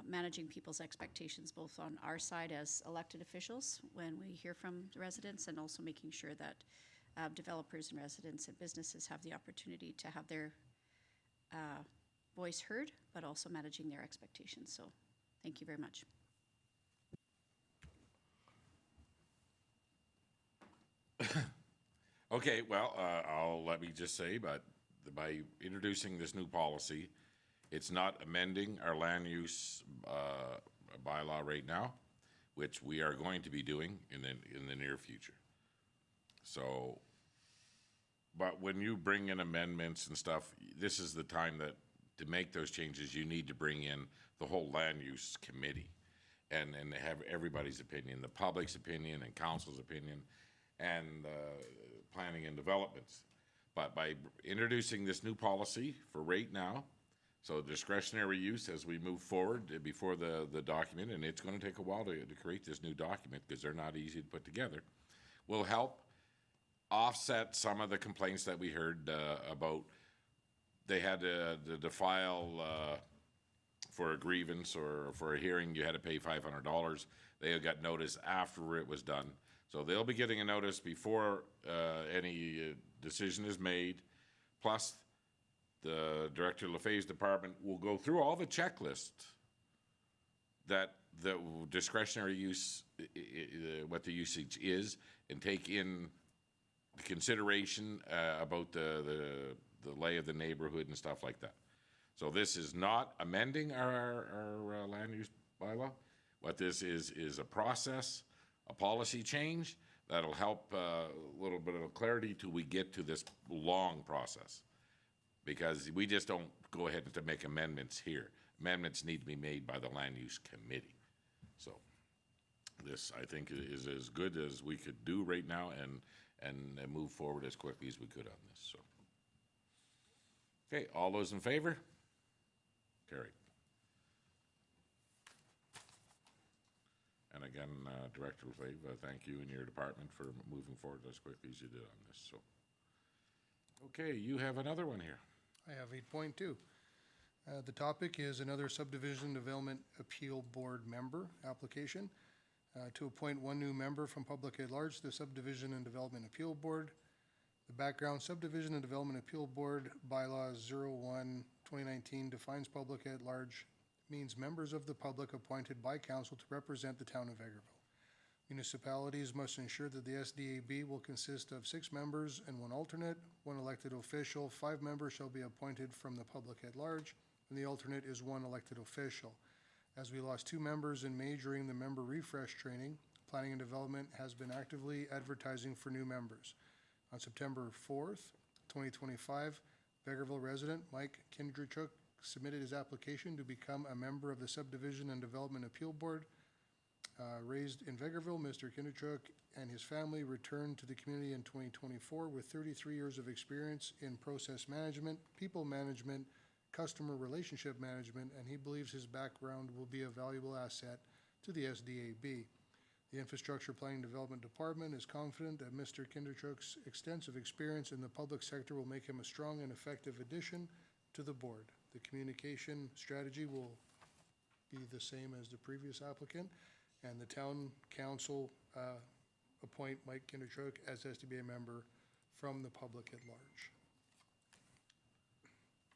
managing people's expectations, both on our side as elected officials when we hear from the residents, and also making sure that developers and residents and businesses have the opportunity to have their voice heard, but also managing their expectations. So thank you very much. Okay, well, let me just say, but by introducing this new policy, it's not amending our land use bylaw right now, which we are going to be doing in the near future. So, but when you bring in amendments and stuff, this is the time that to make those changes, you need to bring in the whole land use committee and have everybody's opinion, the public's opinion and council's opinion, and planning and developments. But by introducing this new policy for right now, so discretionary use as we move forward before the document, and it's going to take a while to create this new document because they're not easy to put together, will help offset some of the complaints that we heard about they had to file for a grievance or for a hearing, you had to pay $500. They got notice after it was done. So they'll be getting a notice before any decision is made. Plus, the Director LaFay's department will go through all the checklists that the discretionary use, what the usage is, and take in consideration about the lay of the neighborhood and stuff like that. So this is not amending our land use bylaw. What this is a process, a policy change that'll help a little bit of clarity till we get to this long process. Because we just don't go ahead and to make amendments here. Amendments need to be made by the land use committee. So this, I think, is as good as we could do right now and move forward as quickly as we could on this. So, okay, all those in favor? Carried. And again, Director LaFave, thank you and your department for moving forward as quickly as you did on this. So, okay, you have another one here. I have 8.2. The topic is another subdivision development appeal board member application to appoint one new member from public at large to the subdivision and development appeal board. The background: subdivision and development appeal board bylaws 01/2019 defines public at large means members of the public appointed by council to represent the town of Vegreville. Municipalities must ensure that the SDAB will consist of 6 members and 1 alternate, 1 elected official. 5 members shall be appointed from the public at large, and the alternate is 1 elected official. As we lost 2 members in May during the member refresh training, planning and development has been actively advertising for new members. On September 4th, 2025, Vegreville resident Mike Kindrachuk submitted his application to become a member of the Subdivision and Development Appeal Board. Raised in Vegreville, Mr. Kindrachuk and his family returned to the community in 2024 with 33 years of experience in process management, people management, customer relationship management, and he believes his background will be a valuable asset to the SDAB. The Infrastructure Planning Development Department is confident that Mr. Kindrachuk's extensive experience in the public sector will make him a strong and effective addition to the board. The communication strategy will be the same as the previous applicant, and the town council appoint Mike Kindrachuk as SDBA member from the public at large.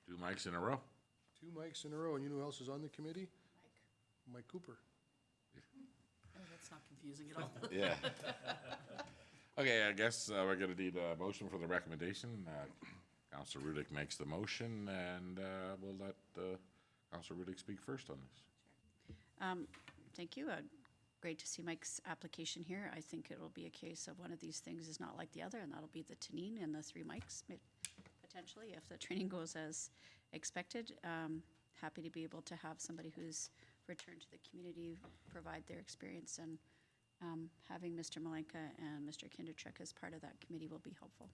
2 mics in a row. 2 mics in a row, and you know who else is on the committee? Mike Cooper. That's not confusing at all. Yeah. Okay, I guess we're gonna need a motion for the recommendation. Councilor Rudick makes the motion, and we'll let Councilor Rudick speak first on this. Thank you. Great to see Mike's application here. I think it'll be a case of one of these things is not like the other, and that'll be the Tanine and the 3 Mikes, potentially, if the training goes as expected. Happy to be able to have somebody who's returned to the community provide their experience, and having Mr. Malenka and Mr. Kinderchuk as part of that committee will be helpful.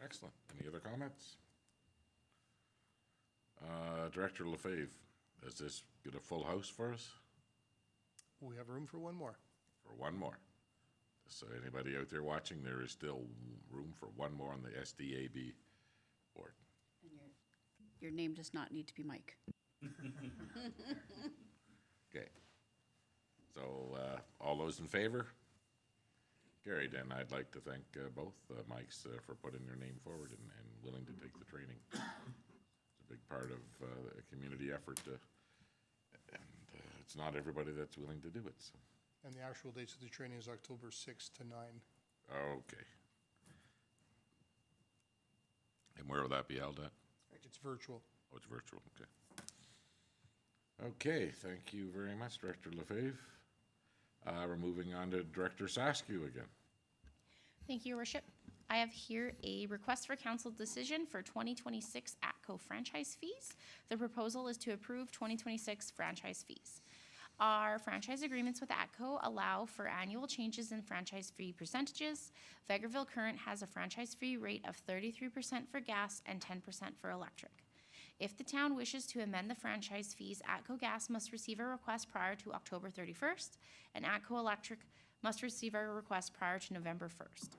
Excellent. Any other comments? Director Lefebvre, does this get a full house for us? We have room for one more. For one more. So anybody out there watching, there is still room for one more on the SDAB board. And your name does not need to be Mike. Okay. So, all those in favor? Carried, and I'd like to thank both Mikes for putting their name forward and willing to take the training. It's a big part of a community effort, and it's not everybody that's willing to do it, so. And the actual dates of the training is October 6th to 9. Okay. And where will that be held at? It's virtual. Oh, it's virtual, okay. Okay, thank you very much, Director Lefebvre. We're moving on to Director Saskew again. Thank you, Your Worship. I have here a request for council decision for 2026 ATCO franchise fees. The proposal is to approve 2026 franchise fees. Our franchise agreements with ATCO allow for annual changes in franchise fee percentages. Vegreville current has a franchise fee rate of 33% for gas and 10% for electric. If the town wishes to amend the franchise fees, ATCO Gas must receive a request prior to October 31st, and ATCO Electric must receive a request prior to November 1st.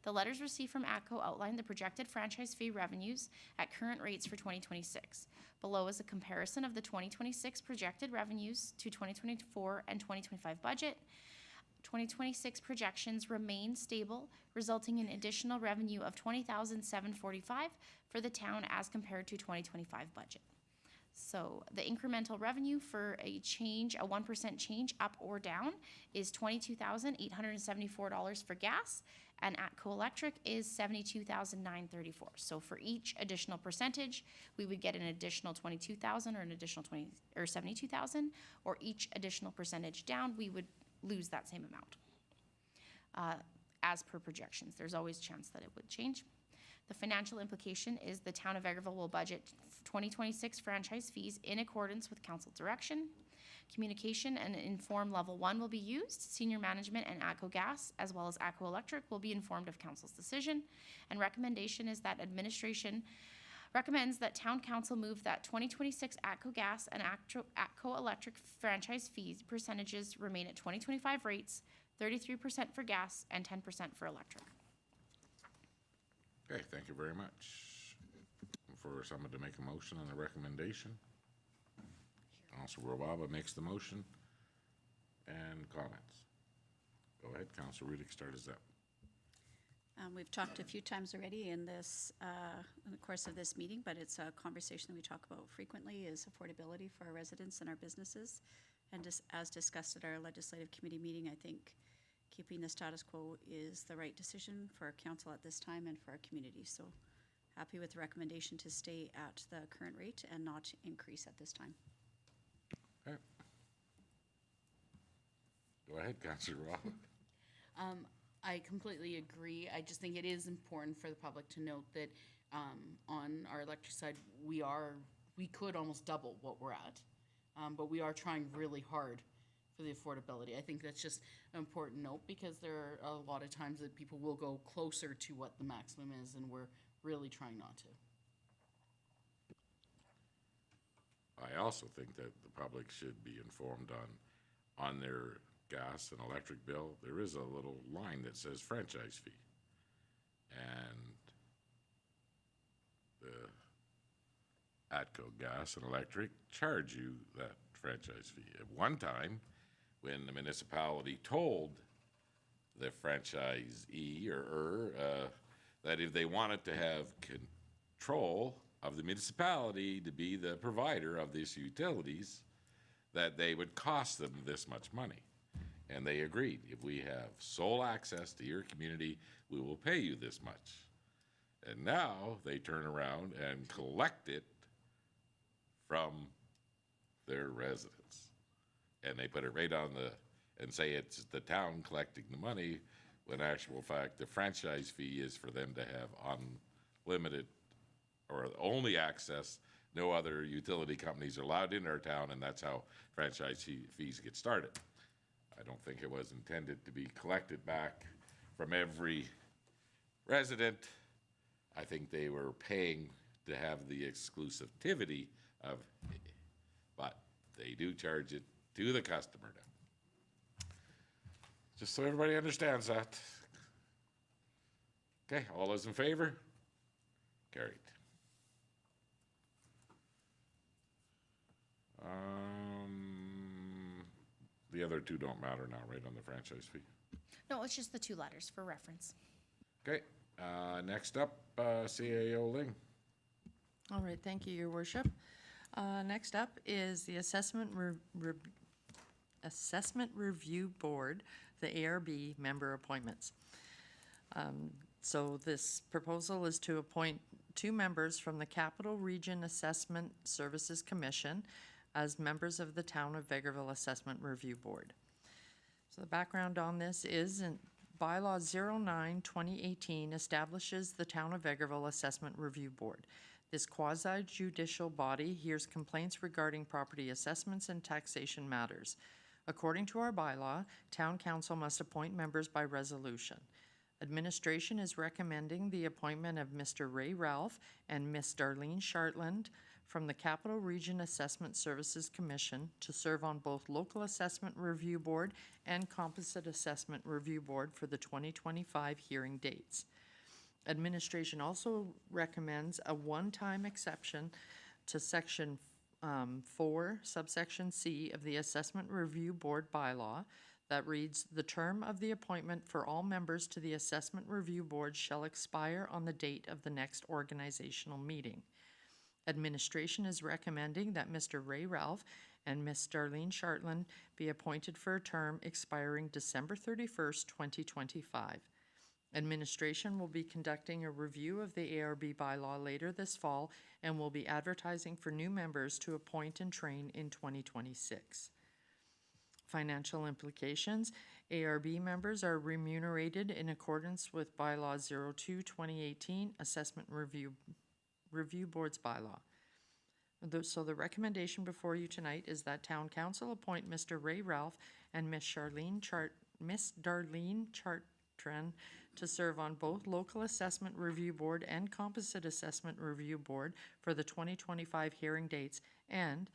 The letters received from ATCO outline the projected franchise fee revenues at current rates for 2026. Below is a comparison of the 2026 projected revenues to 2024 and 2025 budget. 2026 projections remain stable, resulting in additional revenue of $20,745 for the town as compared to 2025 budget. So the incremental revenue for a change, a 1% change up or down, is $22,874 for gas, and ATCO Electric is $72,934. So for each additional percentage, we would get an additional $22,000 or an additional $72,000, or each additional percentage down, we would lose that same amount. As per projections, there's always a chance that it would change. The financial implication is the town of Vegreville will budget 2026 franchise fees in accordance with council direction. Communication and inform level 1 will be used. Senior management and ATCO Gas, as well as ATCO Electric, will be informed of council's decision. And recommendation is that administration recommends that town council move that 2026 ATCO Gas and ATCO Electric franchise fees percentages remain at 2025 rates, 33% for gas and 10% for electric. Okay, thank you very much. For someone to make a motion on the recommendation. Councilor Robaba makes the motion. And comments. Go ahead, Councilor Rudick, start us up. We've talked a few times already in this, in the course of this meeting, but it's a conversation that we talk about frequently, is affordability for our residents and our businesses. And just as discussed at our legislative committee meeting, I think keeping the status quo is the right decision for our council at this time and for our community. So happy with the recommendation to stay at the current rate and not increase at this time. Okay. Go ahead, Councilor Robaba. I completely agree. I just think it is important for the public to note that on our electric side, we could almost double what we're at, but we are trying really hard for the affordability. I think that's just an important note, because there are a lot of times that people will go closer to what the maximum is, and we're really trying not to. I also think that the public should be informed on their gas and electric bill. There is a little line that says franchise fee. And the ATCO Gas and Electric charge you that franchise fee. At one time, when the municipality told the franchisee that if they wanted to have control of the municipality to be the provider of these utilities, that they would cost them this much money. And they agreed, if we have sole access to your community, we will pay you this much. And now they turn around and collect it from their residents. And they put it right on and say it's the town collecting the money, when actual fact, the franchise fee is for them to have unlimited or only access. No other utility companies are allowed in our town, and that's how franchise fees get started. I don't think it was intended to be collected back from every resident. I think they were paying to have the exclusivity of, but they do charge it to the customer now. Just so everybody understands that. Okay, all those in favor? Carried. The other two don't matter now, right, on the franchise fee? No, it's just the two letters for reference. Okay, next up, CAO Ling. All right, thank you, Your Worship. Next up is the Assessment Review Board, the ARB member appointments. So this proposal is to appoint 2 members from the Capital Region Assessment Services Commission as members of the Town of Vegreville Assessment Review Board. So the background on this is in Bylaw 09-2018 establishes the Town of Vegreville Assessment Review Board. This quasi-judicial body hears complaints regarding property assessments and taxation matters. According to our bylaw, Town Council must appoint members by resolution. Administration is recommending the appointment of Mr. Ray Ralph and Ms. Darlene Chartland from the Capital Region Assessment Services Commission to serve on both Local Assessment Review Board and Composite Assessment Review Board for the 2025 hearing dates. Administration also recommends a one-time exception to Section 4, subsection C of the Assessment Review Board bylaw that reads, "The term of the appointment for all members to the Assessment Review Board shall expire on the date of the next organizational meeting." Administration is recommending that Mr. Ray Ralph and Ms. Darlene Chartland be appointed for a term expiring December 31st, 2025. Administration will be conducting a review of the ARB bylaw later this fall and will be advertising for new members to appoint and train in 2026. Financial implications. ARB members are remunerated in accordance with Bylaw 02-2018 Assessment Review Board's bylaw. So the recommendation before you tonight is that Town Council appoint Mr. Ray Ralph and Ms. Darlene Chartran to serve on both Local Assessment Review Board and Composite Assessment Review Board for the 2025 hearing dates, and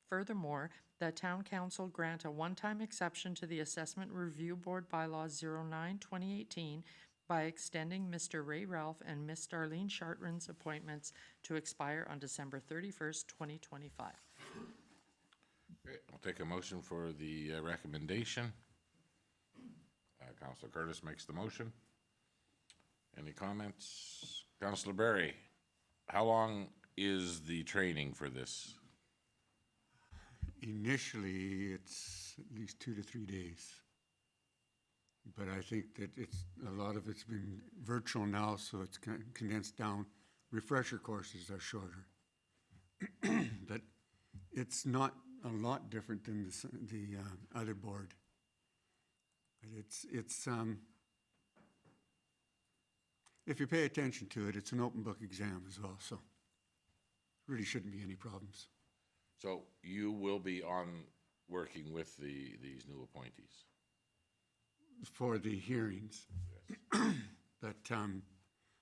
furthermore, that Town Council grant a one-time exception to the Assessment Review Board Bylaw 09-2018 by extending Mr. Ray Ralph and Ms. Darlene Chartran's appointments to expire on December 31st, 2025. Okay, I'll take a motion for the recommendation. Councilor Curtis makes the motion. Any comments? Councilor Berry, how long is the training for this? Initially, it's at least 2 to 3 days. But I think that a lot of it's been virtual now, so it's condensed down. Refresher courses are shorter. But it's not a lot different than the other board. But it's if you pay attention to it, it's an open book exam as well, so really shouldn't be any problems. So you will be working with these new appointees? For the hearings. Yes. But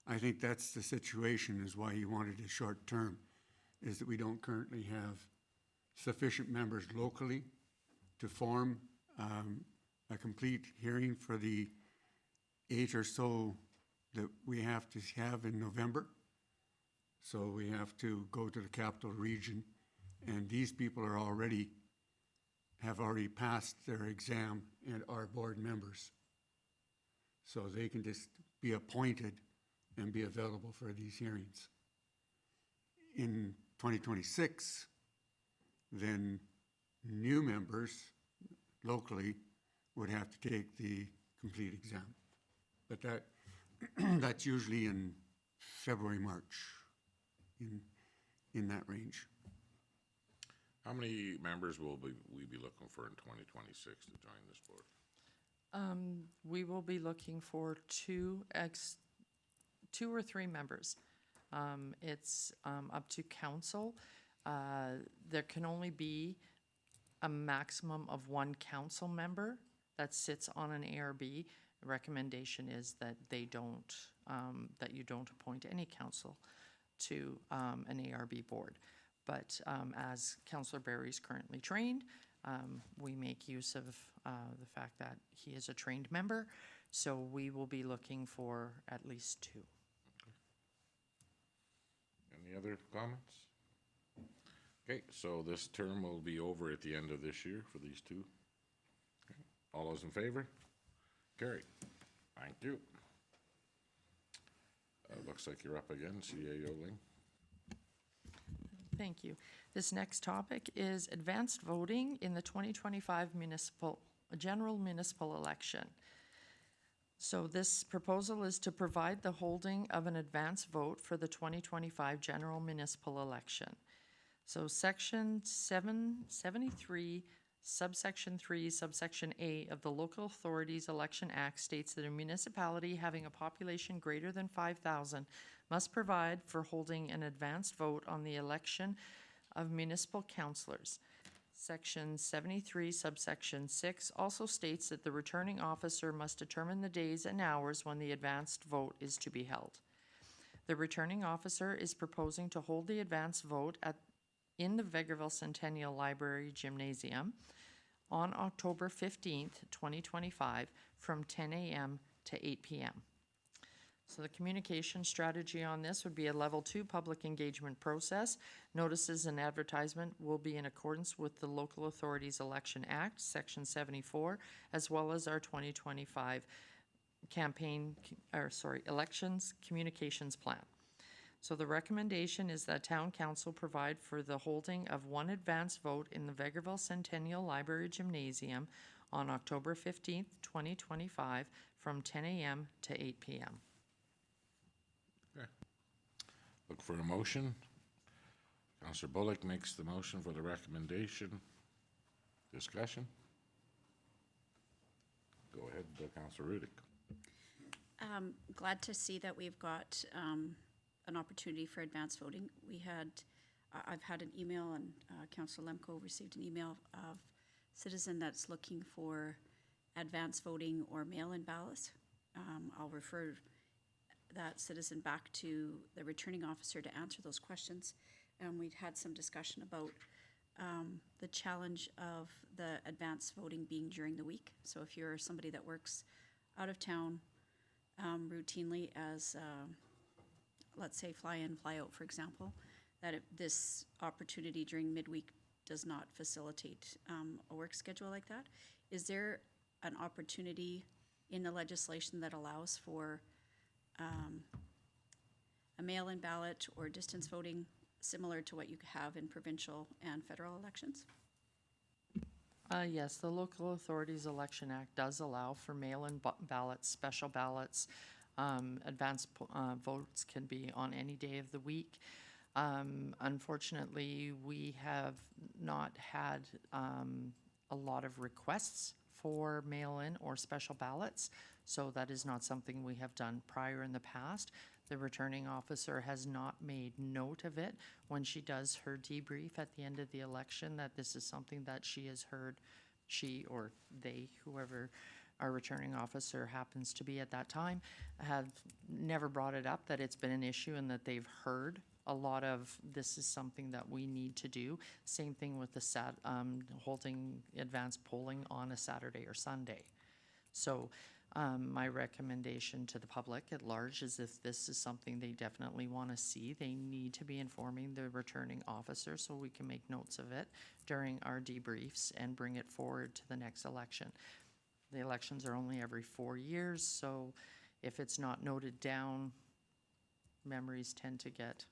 I think that's the situation, is why you wanted a short term, is that we don't currently have sufficient members locally to form a complete hearing for the 8 or so that we have to have in November. So we have to go to the capital region, and these people are have already passed their exam and are board members. So they can just be appointed and be available for these hearings. In 2026, then new members locally would have to take the complete exam. But that's usually in February, March, in that range. How many members will we be looking for in 2026 to join this board? We will be looking for two or three members. It's up to council. There can only be a maximum of one council member that sits on an ARB. The recommendation is that they don't, that you don't appoint any council to an ARB board. But as Councillor Barry's currently trained, we make use of the fact that he is a trained member, so we will be looking for at least two. Any other comments? Okay, so this term will be over at the end of this year for these two. Okay. All those in favor? Carried. Thank you. Looks like you're up again, CAO Ling. Thank you. This next topic is advanced voting in the 2025 general municipal election. So this proposal is to provide the holding of an advance vote for the 2025 general municipal election. So section 773, subsection 3, subsection A of the Local Authorities Election Act states that a municipality having a population greater than 5,000 must provide for holding an advanced vote on the election of municipal councillors. Section 73, subsection 6 also states that the returning officer must determine the days and hours when the advanced vote is to be held. The returning officer is proposing to hold the advanced vote in the Vegreville Centennial Library Gymnasium on October 15th, 2025 from 10 a.m. to 8 p.m. So the communication strategy on this would be a level 2 public engagement process. Notices and advertisement will be in accordance with the Local Authorities Election Act, Section 74, as well as our 2025 elections communications plan. So the recommendation is that Town Council provide for the holding of one advance vote in the Vegreville Centennial Library Gymnasium on October 15th, 2025 from 10 a.m. to 8 p.m. Okay. Look for a motion. Councillor Bullock makes the motion for the recommendation. Discussion? Go ahead, Councillor Rudick. Glad to see that we've got an opportunity for advance voting. I've had an email, and Councillor Lemko received an email of citizen that's looking for advance voting or mail-in ballots. I'll refer that citizen back to the returning officer to answer those questions. And we'd had some discussion about the challenge of the advance voting being during the week. So if you're somebody that works out of town routinely as, let's say, fly in, fly out, for example, that this opportunity during midweek does not facilitate a work schedule like that. Is there an opportunity in the legislation that allows for a mail-in ballot or distance voting similar to what you have in provincial and federal elections? Yes, the Local Authorities Election Act does allow for mail-in ballots, special ballots. Advance votes can be on any day of the week. Unfortunately, we have not had a lot of requests for mail-in or special ballots, so that is not something we have done prior in the past. The returning officer has not made note of it when she does her debrief at the end of the election, that this is something that she has heard, she or they, whoever our returning officer happens to be at that time, have never brought it up, that it's been an issue and that they've heard a lot of this is something that we need to do. Same thing with the holding advanced polling on a Saturday or Sunday. So my recommendation to the public at large is if this is something they definitely want to see, they need to be informing the returning officer so we can make notes of it during our debriefs and bring it forward to the next election. The elections are only every 4 years, so if it's not noted down, memories tend to get,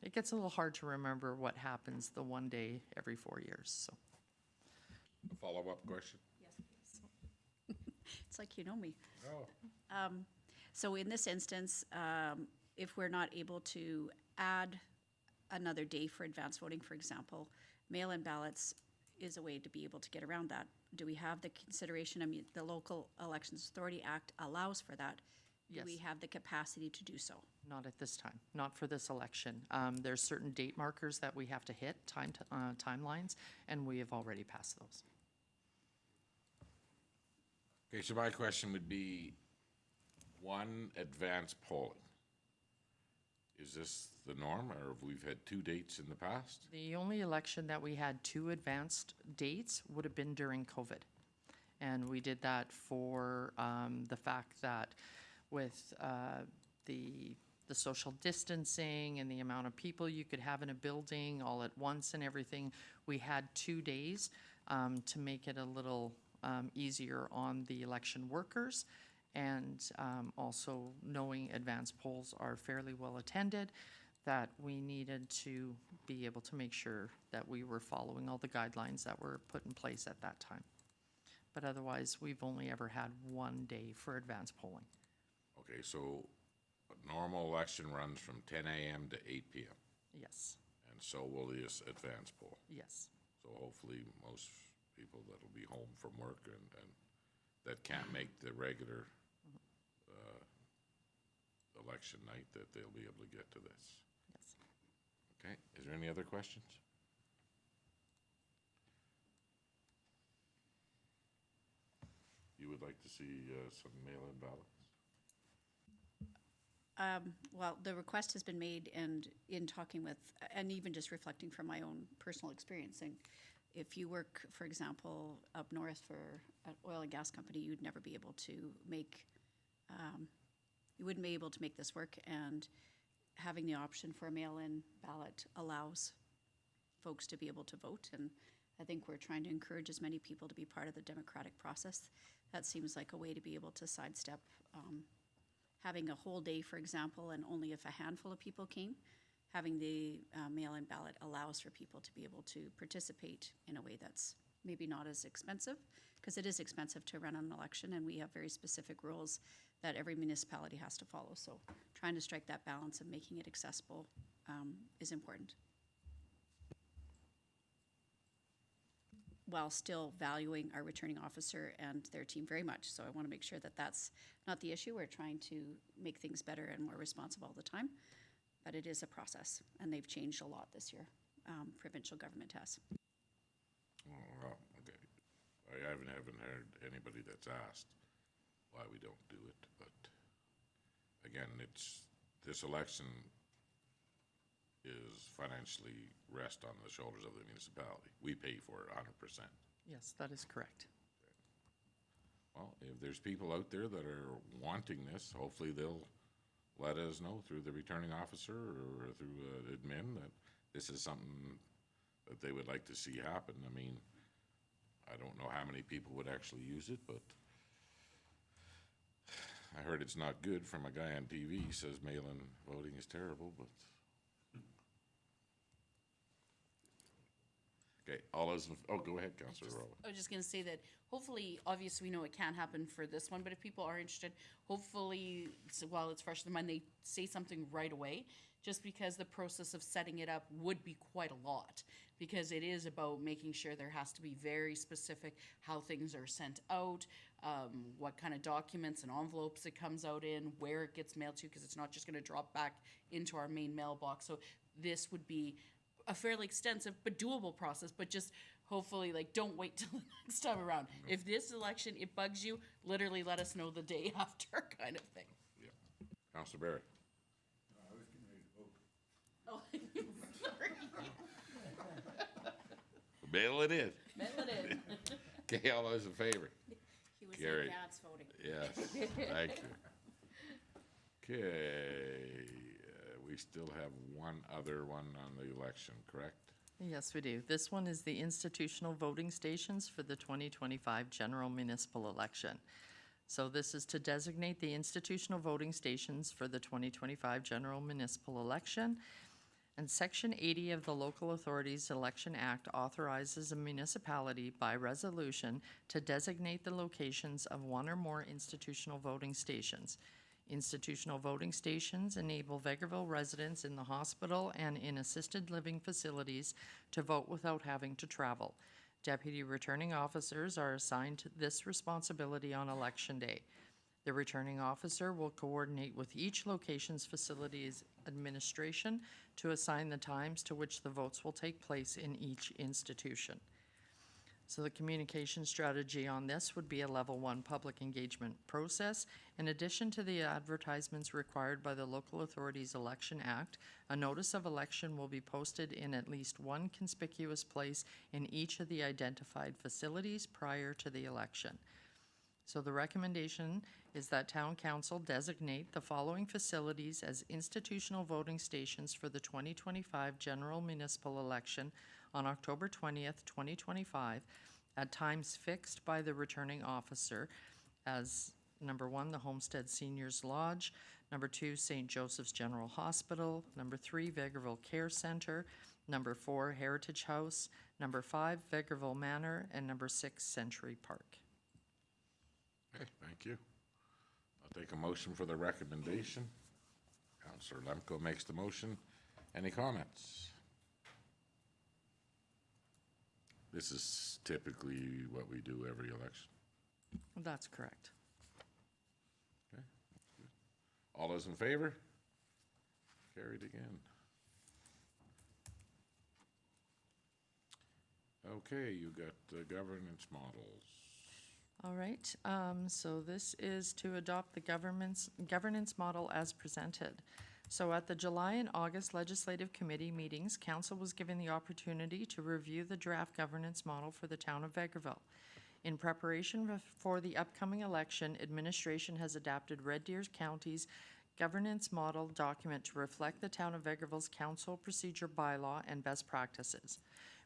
it gets a little hard to remember what happens the one day every 4 years. So A follow-up question? Yes, please. It's like you know me. Oh. So in this instance, if we're not able to add another day for advance voting, for example, mail-in ballots is a way to be able to get around that. Do we have the consideration, I mean, the Local Elections Authority Act allows for that. Do we Yes. have the capacity to do so? Not at this time, not for this election. There's certain date markers that we have to hit, timelines, and we have already passed those. Okay, so my question would be, one, advance polling. Is this the norm, or have we had 2 dates in the past? The only election that we had 2 advanced dates would have been during COVID. And we did that for the fact that with the social distancing and the amount of people you could have in a building all at once and everything, we had 2 days to make it a little easier on the election workers. And also knowing advance polls are fairly well attended, that we needed to be able to make sure that we were following all the guidelines that were put in place at that time. But otherwise, we've only ever had 1 day for advance polling. Okay, so a normal election runs from 10 a.m. to 8 p.m., Yes, and so will this advance poll. yes, So hopefully, most people that'll be home from work and that can't make the regular election night, that they'll be able to get to this. yes. Okay, is there any other questions? You would like to see some mail-in ballots? Well, the request has been made, and in talking with, and even just reflecting from my own personal experience, and if you work, for example, up north for an oil and gas company, you'd never be able to make, you wouldn't be able to make this work, and having the option for a mail-in ballot allows folks to be able to vote, and I think we're trying to encourage as many people to be part of the democratic process. That seems like a way to be able to sidestep having a whole day, for example, and only if a handful of people came. Having the mail-in ballot allows for people to be able to participate in a way that's maybe not as expensive, because it is expensive to run an election, and we have very specific rules that every municipality has to follow. So trying to strike that balance of making it accessible is important, while still valuing our returning officer and their team very much. So I want to make sure that that's not the issue. We're trying to make things better and more responsive all the time, but it is a process, and they've changed a lot this year. Provincial government has. Oh, well, okay. I haven't heard anybody that's asked why we don't do it, but again, this election is financially rest on the shoulders of the municipality. We pay for it 100%. Yes, that is correct. Well, if there's people out there that are wanting this, hopefully they'll let us know through the returning officer or through admin that this is something that they would like to see happen. I mean, I don't know how many people would actually use it, but I heard it's not good from a guy on TV. He says mail-in voting is terrible, but okay, all those, go ahead, Councillor Rowland. I was just gonna say that hopefully, obviously, we know it can't happen for this one, but if people are interested, hopefully, while it's fresh in their mind, they say something right away, just because the process of setting it up would be quite a lot, because it is about making sure there has to be very specific how things are sent out, what kind of documents and envelopes it comes out in, where it gets mailed to, because it's not just gonna drop back into our main mailbox. So this would be a fairly extensive but doable process, but just hopefully, like, don't wait till the next time around. If this election, it bugs you, literally let us know the day after, kind of thing. Yeah. Councillor Barry. I was getting ready to vote. Oh, sorry. Mail it in. Mail it in. Okay, all those in favor? He was Carried. advance voting. Yes, thank you. Okay, we still have one other one on the election, correct? Yes, we do. This one is the institutional voting stations for the 2025 general municipal election. So this is to designate the institutional voting stations for the 2025 general municipal election. And Section 80 of the Local Authorities Election Act authorizes a municipality by resolution to designate the locations of one or more institutional voting stations. Institutional voting stations enable Vegreville residents in the hospital and in assisted living facilities to vote without having to travel. Deputy returning officers are assigned this responsibility on election day. The returning officer will coordinate with each location's facilities administration to assign the times to which the votes will take place in each institution. So the communication strategy on this would be a level 1 public engagement process. In addition to the advertisements required by the Local Authorities Election Act, a notice of election will be posted in at least one conspicuous place in each of the identified facilities prior to the election. So the recommendation is that Town Council designate the following facilities as institutional voting stations for the 2025 general municipal election on October 20th, 2025, at times fixed by the returning officer as number 1, the Homestead Seniors Lodge, number 2, St. Joseph's General Hospital, number 3, Vegreville Care Center, number 4, Heritage House, number 5, Vegreville Manor, and number 6, Century Park. Okay, thank you. I'll take a motion for the recommendation. Councillor Lemko makes the motion. Any comments? This is typically what we do every election. That's correct. Okay, good. All those in favor? Carried again. Okay, you got governance models. All right, so this is to adopt the governance model as presented. So at the July and August legislative committee meetings, council was given the opportunity to review the draft governance model for the town of Vegreville. In preparation for the upcoming election, administration has adapted Red Deer County's governance model document to reflect the town of Vegreville's council procedure bylaw and best practices.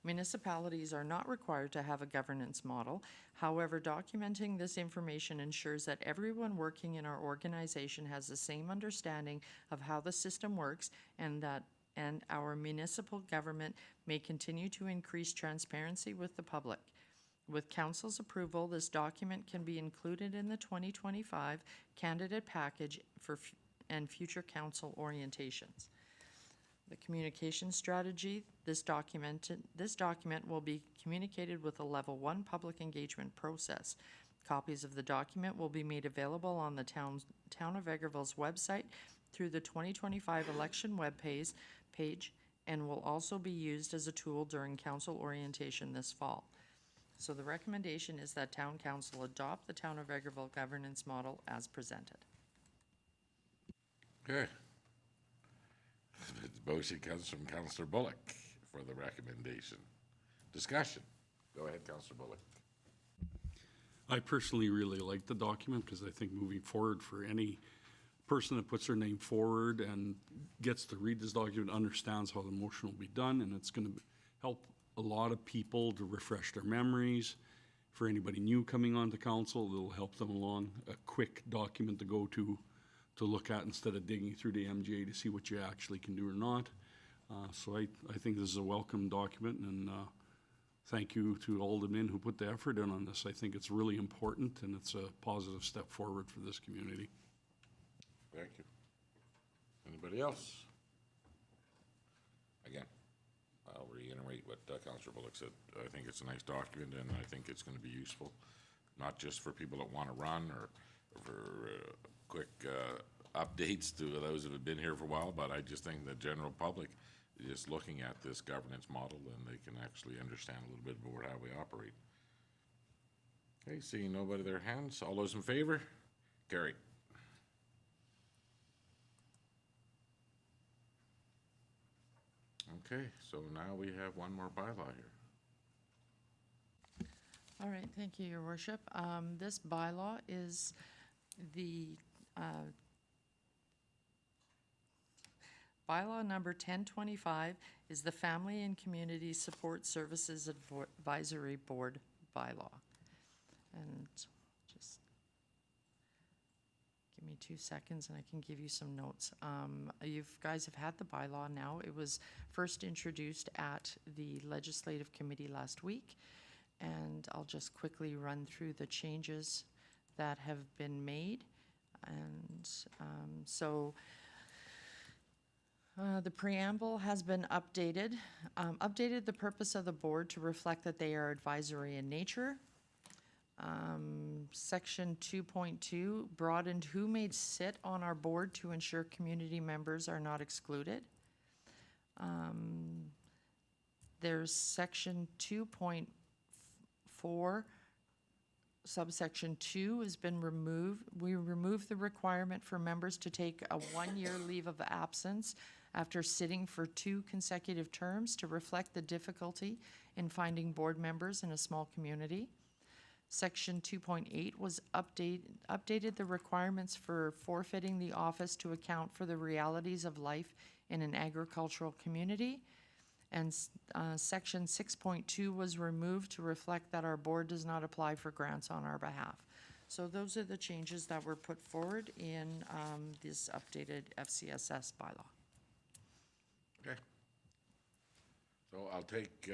Municipalities are not required to have a governance model. However, documenting this information ensures that everyone working in our organization has the same understanding of how the system works and our municipal government may continue to increase transparency with the public. With council's approval, this document can be included in the 2025 candidate package and future council orientations. The communication strategy, this document will be communicated with a level 1 public engagement process. Copies of the document will be made available on the Town of Vegreville's website through the 2025 election webpage and will also be used as a tool during council orientation this fall. So the recommendation is that Town Council adopt the Town of Vegreville governance model as presented. Okay. The motion comes from Councillor Bullock for the recommendation. Discussion. Go ahead, Councillor Bullock. I personally really like the document because I think moving forward for any person that puts their name forward and gets to read this document understands how the motion will be done, and it's going to help a lot of people to refresh their memories. For anybody new coming onto council, it'll help them along. A quick document to go to look at instead of digging through the MGA to see what you actually can do or not. So I think this is a welcome document, and thank you to all the men who put the effort in on this. I think it's really important, and it's a positive step forward for this community. Thank you. Anybody else? Again, I'll reiterate what Councillor Bullock said. I think it's a nice document, and I think it's going to be useful, not just for people that want to run or for quick updates to those that have been here for a while, but I just think the general public is just looking at this governance model and they can actually understand a little bit more how we operate. Okay, seeing nobody their hands, all those in favor? Carried. Okay, so now we have one more bylaw here. All right, thank you, Your Worship. This bylaw is the bylaw number 1025 is the Family and Community Support Services Advisory Board bylaw. And just Give me 2 seconds and I can give you some notes. You guys have had the bylaw now. It was first introduced at the Legislative Committee last week. And I'll just quickly run through the changes that have been made. And the preamble has been updated. Updated the purpose of the board to reflect that they are advisory in nature. Section 2.2 broadened who may sit on our board to ensure community members are not excluded. There's section 2.4, subsection 2 has been removed. We removed the requirement for members to take a 1-year leave of absence after sitting for 2 consecutive terms to reflect the difficulty in finding board members in a small community. Section 2.8 was updated the requirements for forfeiting the office to account for the realities of life in an agricultural community. And section 6.2 was removed to reflect that our board does not apply for grants on our behalf. So those are the changes that were put forward in this updated FCSS bylaw. Okay. So I'll take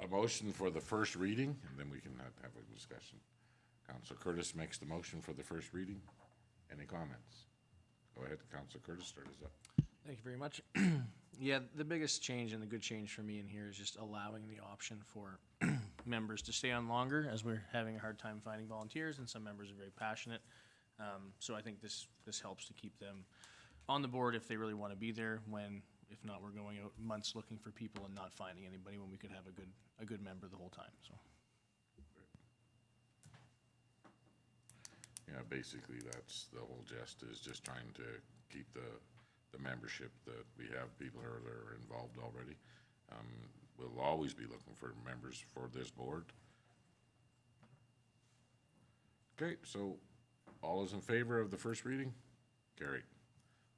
a motion for the first reading, and then we can have a discussion. Councillor Curtis makes the motion for the first reading. Any comments? Go ahead, Councillor Curtis, start us up. Thank you very much. Yeah, the biggest change and the good change for me in here is just allowing the option for members to stay on longer, as we're having a hard time finding volunteers, and some members are very passionate. So I think this helps to keep them on the board if they really want to be there, when, if not, we're going out months looking for people and not finding anybody, when we could have a good member the whole time, so. Yeah, basically, that's the whole gist, is just trying to keep the membership, that we have people that are involved already. We'll always be looking for members for this board. Okay, so all is in favor of the first reading? Carried.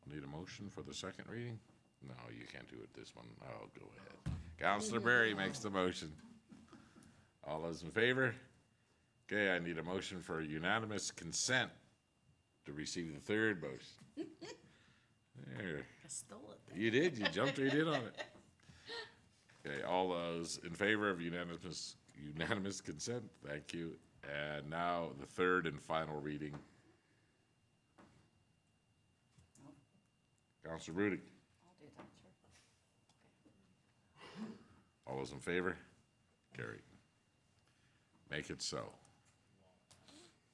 I'll need a motion for the second reading? No, you can't do it this one. Oh, go ahead. Councillor Berry makes the motion. All those in favor? Okay, I need a motion for unanimous consent to receive the third motion. There. I stole it. You did, you jumped right in on it. Okay, all those in favor of unanimous consent, thank you. And now the third and final reading. Councillor Rudy. I'll do that, sure. All those in favor? Carried. Make it so.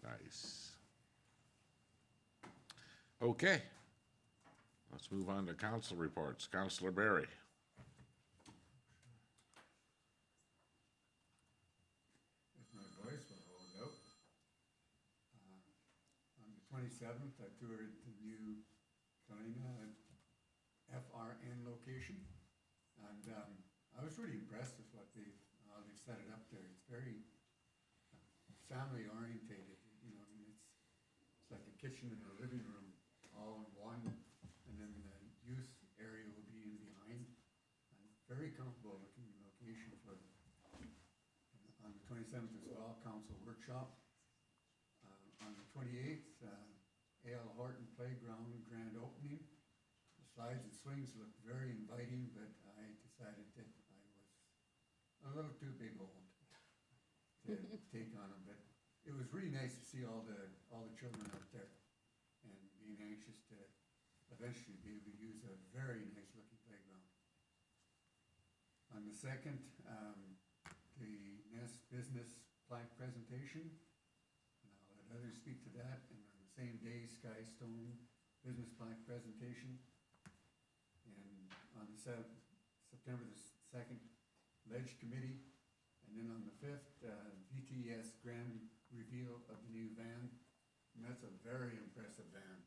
Nice. Okay. Let's move on to council reports. Councillor Berry. If my voice will hold out. On the 27th, I toured the new Kalina FRN location, and I was really impressed with what they've set it up there. It's very family orientated, you know. I mean, it's like a kitchen and a living room all in one, and then the youth area will be in behind. And very comfortable looking location for on the 27th as well, council workshop. On the 28th, A.L. Horton Playground grand opening. The slides and swings looked very inviting, but I decided that I was a little too big old to take on them. But it was really nice to see all the children out there, and being anxious to eventually be able to use a very nice looking playground. On the 2nd, the Nest Business plaque presentation, and I'll let others speak to that. And on the same day, Skystone Business plaque presentation. And on the September the 2nd, Ledge Committee. And then on the 5th, VTS grand reveal of the new van. And that's a very impressive van.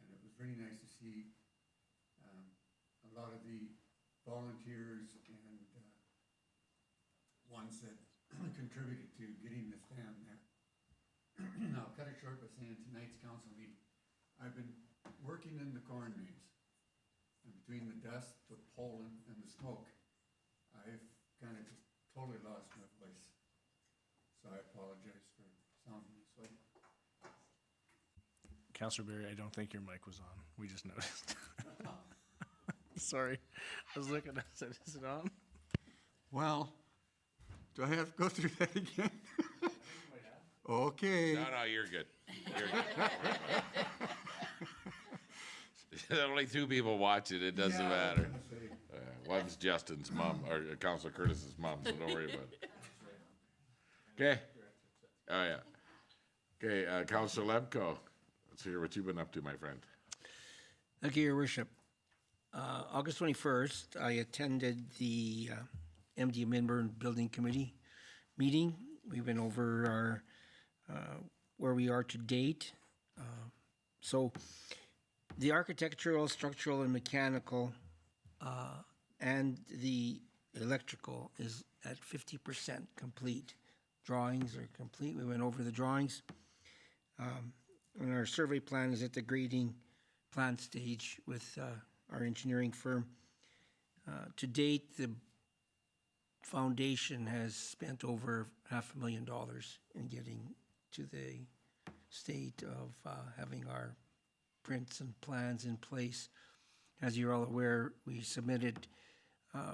And it was really nice to see a lot of the volunteers and ones that contributed to getting this van there. Now, I'll cut it short by saying tonight's council meeting, I've been working in the corn maze. And between the dust, the pollen, and the smoke, I've kind of just totally lost my voice. So I apologize for sounding this way. Counselor Barry, I don't think your mic was on. We just noticed. Sorry. I was looking, I said, is it on? Well, do I have to go through that again? Okay. No, you're good. You're good. There's only two people watching, it doesn't matter. One's Justin's mom, or Counselor Curtis's mom, so don't worry about it. Okay? Oh, yeah. Okay, Counselor Lemko, let's hear what you've been up to, my friend. Thank you, Your Worship. August 21st, I attended the MD Minburn Building Committee meeting. We went over our where we are to date. So the architectural, structural, and mechanical and the electrical is at 50% complete. Drawings are complete. We went over the drawings. And our survey plan is at the grading plan stage with our engineering firm. To date, the foundation has spent over $500,000 in getting to the state of having our prints and plans in place. As you're all aware, we submitted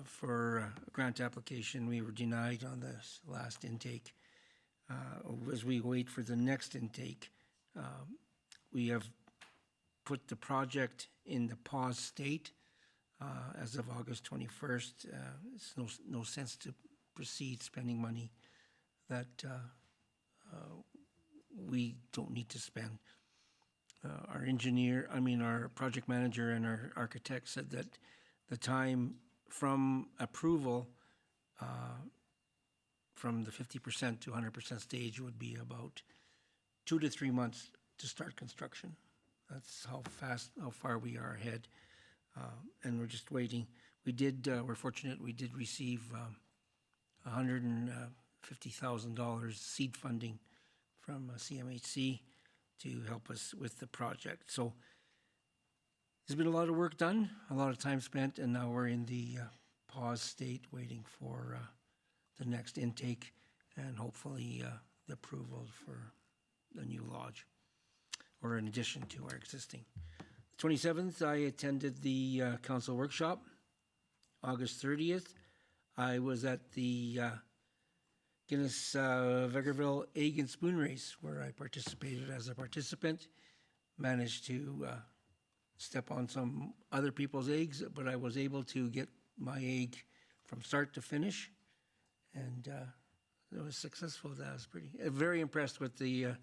for a grant application. We were denied on this last intake. As we wait for the next intake, we have put the project in the pause state as of August 21st. It's no sense to proceed spending money that we don't need to spend. Our project manager and our architect said that the time from approval from the 50% to 100% stage would be about 2 to 3 months to start construction. That's how far we are ahead. And we're just waiting. We're fortunate, we did receive $150,000 seed funding from CMHC to help us with the project. So there's been a lot of work done, a lot of time spent, and now we're in the pause state waiting for the next intake and hopefully the approval for the new lodge, or in addition to our existing. 27th, I attended the council workshop. August 30th, I was at the Guinness Vegreville Egg and Spoon Race, where I participated as a participant. Managed to step on some other people's eggs, but I was able to get my egg from start to finish, and it was successful. That was very impressed with the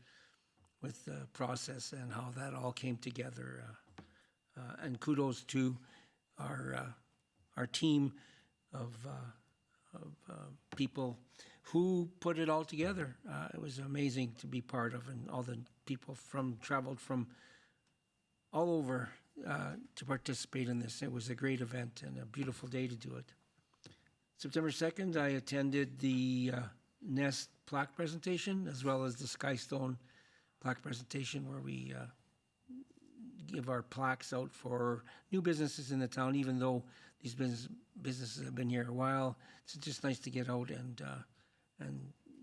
process and how that all came together. And kudos to our team of people who put it all together. It was amazing to be part of, and all the people traveled from all over to participate in this. It was a great event and a beautiful day to do it. September 2nd, I attended the Nest plaque presentation, as well as the Skystone plaque presentation, where we give our plaques out for new businesses in the town. Even though these businesses have been here a while, it's just nice to get out and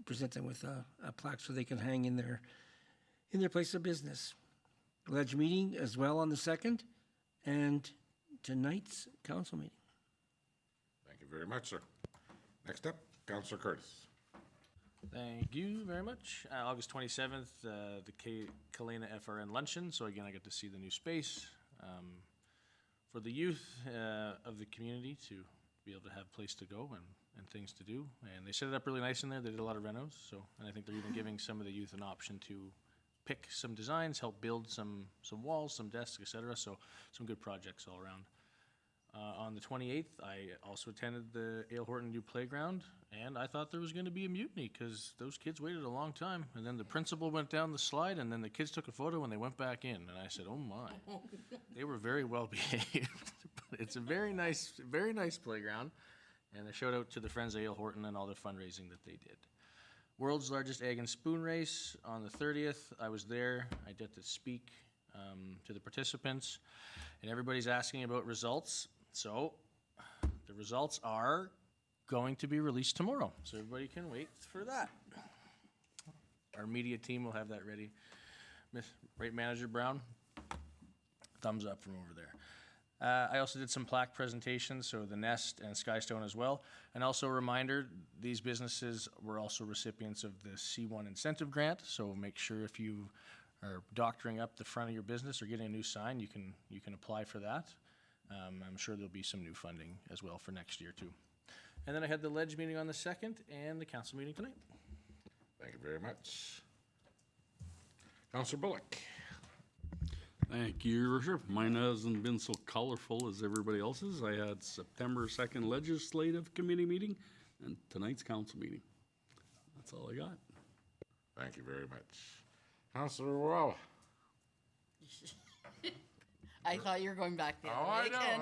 present them with a plaque so they can hang in their place of business. Ledge meeting as well on the 2nd, and tonight's council meeting. Thank you very much, sir. Next up, Counselor Curtis. Thank you very much. August 27th, the Kalena FRN luncheon. So again, I got to see the new space for the youth of the community to be able to have a place to go and things to do. And they set it up really nice in there. They did a lot of renos. And I think they're even giving some of the youth an option to pick some designs, help build some walls, some desks, etc. So some good projects all around. On the 28th, I also attended the Ale Horton new playground, and I thought there was going to be a mutiny because those kids waited a long time. And then the principal went down the slide, and then the kids took a photo and they went back in. And I said, "Oh my!" They were very well behaved. But it's a very nice playground, and a shout out to the Friends of Ale Horton and all the fundraising that they did. World's largest egg and spoon race on the 30th. I was there. I got to speak to the participants, and everybody's asking about results. So the results are going to be released tomorrow, so everybody can wait for that. Our media team will have that ready Right, Manager Brown? Thumbs up from over there. I also did some plaque presentations, so the Nest and Skystone as well. And also a reminder, these businesses were also recipients of the C1 incentive grant, so make sure if you are doctoring up the front of your business or getting a new sign, you can apply for that. I'm sure there'll be some new funding as well for next year too. And then I had the Ledge meeting on the 2nd and the council meeting tonight. Thank you very much. Councillor Bullock. Thank you, Your Worship. Mine hasn't been so colorful as everybody else's. I had September 2nd Legislative Committee meeting and tonight's council meeting. That's all I got. Thank you very much. Councillor Wawa. I thought you were going back the Oh, other I way, know. Ken,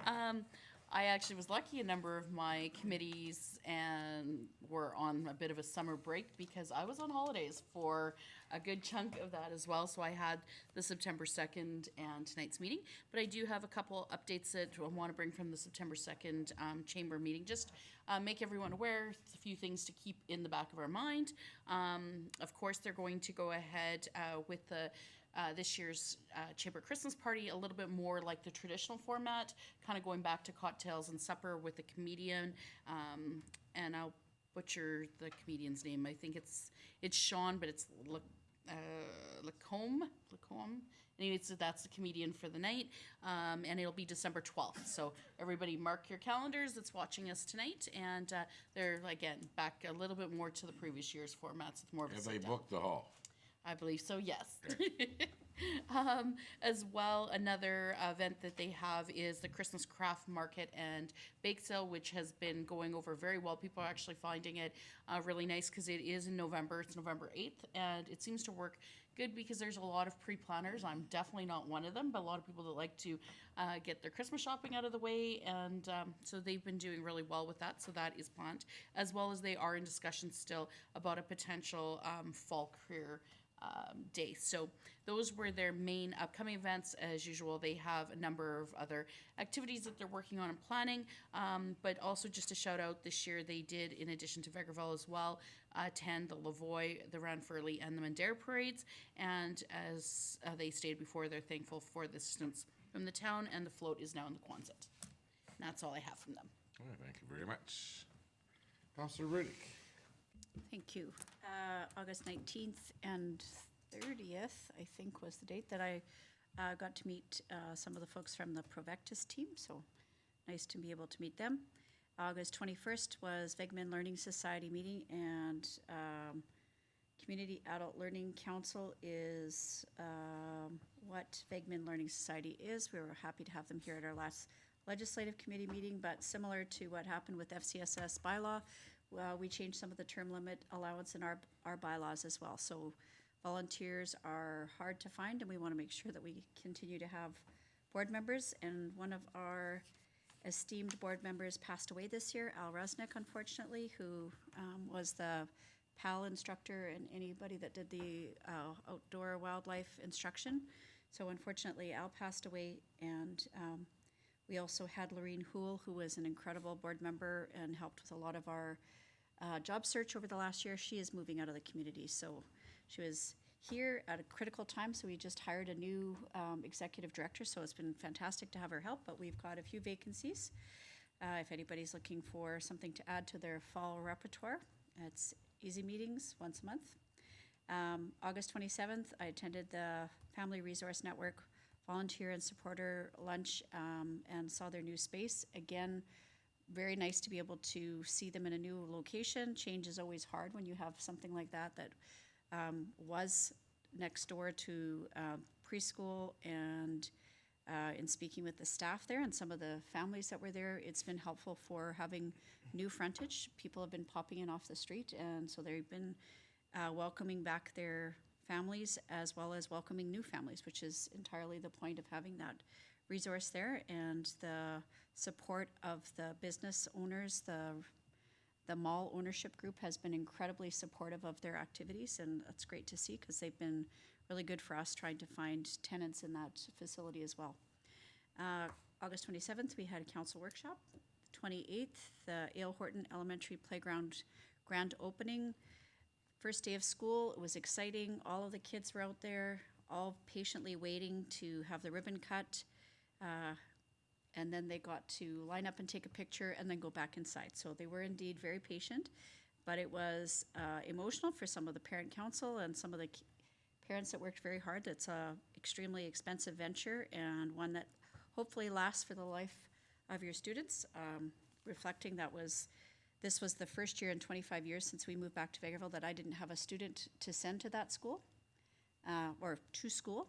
honestly. I actually was lucky a number of my committees and were on a bit of a summer break because I was on holidays for a good chunk of that as well. So I had the September 2nd and tonight's meeting. But I do have a couple updates that I want to bring from the September 2nd chamber meeting. Just make everyone aware, a few things to keep in the back of our mind. Of course, they're going to go ahead with the this year's Chamber Christmas party, a little bit more like the traditional format, kind of going back to cocktails and supper with a comedian. And I'll butcher the comedian's name. I think it's Sean, but it's Lacombe. Anyways, that's the comedian for the night. And it'll be December 12th. So everybody mark your calendars that's watching us tonight. And they're, again, back a little bit more to the previous year's formats with more of a Have they sit-down. booked the hall? I believe so, yes. As well, another event that they have is the Christmas Craft Market and Bake Sale, which has been going over very well. People are actually finding it really nice because it is in November. It's November 8th, and it seems to work good because there's a lot of pre-planners. I'm definitely not one of them, but a lot of people that like to get their Christmas shopping out of the way, and so they've been doing really well with that, so that is planned, as well as they are in discussion still about a potential fall career day. So those were their main upcoming events. As usual, they have a number of other activities that they're working on and planning, but also just a shout out, this year they did, in addition to Vegreville as well, attend the Lavoie, the Ranfurly, and the Mandera parades, and as they stated before, they're thankful for the assistance from the town, and the float is now in the Quonset. And that's all I have from them. Oh, thank you very much. Councillor Riddick. Thank you. August 19th and 30th, I think, was the date that I got to meet some of the folks from the Provectus team, so nice to be able to meet them. August 21st was Vegreville Learning Society meeting, and Community Adult Learning Council is what Vegreville Learning Society is. We were happy to have them here at our last legislative committee meeting, but similar to what happened with FCSS bylaw, we changed some of the term limit allowance in our bylaws as well. So volunteers are hard to find, and we want to make sure that we continue to have board members. And one of our esteemed board members passed away this year, Al Resnick, unfortunately, who was the PAL instructor and anybody that did the outdoor wildlife instruction. So unfortunately, Al passed away, and we also had Lorene Houle, who was an incredible board member and helped with a lot of our job search over the last year. She is moving out of the community, so she was here at a critical time, so we just hired a new executive director, so it's been fantastic to have her help, but we've got a few vacancies. If anybody's looking for something to add to their fall repertoire, it's easy meetings once a month. August 27th, I attended the Family Resource Network volunteer and supporter lunch and saw their new space. Again, very nice to be able to see them in a new location. Change is always hard when you have something like that was next door to preschool, and in speaking with the staff there and some of the families that were there, it's been helpful for having new frontage. People have been popping in off the street, and so they've been welcoming back their families as well as welcoming new families, which is entirely the point of having that resource there. And the support of the business owners, the mall ownership group has been incredibly supportive of their activities, and that's great to see because they've been really good for us trying to find tenants in that facility as well. August 27th, we had a council workshop. 28th, the Ale Horton Elementary Playground grand opening. First day of school, it was exciting. All of the kids were out there, all patiently waiting to have the ribbon cut. And then they got to line up and take a picture and then go back inside. So they were indeed very patient, but it was emotional for some of the parent council and some of the parents that worked very hard. It's a extremely expensive venture and one that hopefully lasts for the life of your students. Reflecting this was the first year in 25 years since we moved back to Vegreville that I didn't have a student to send to that school, or to school.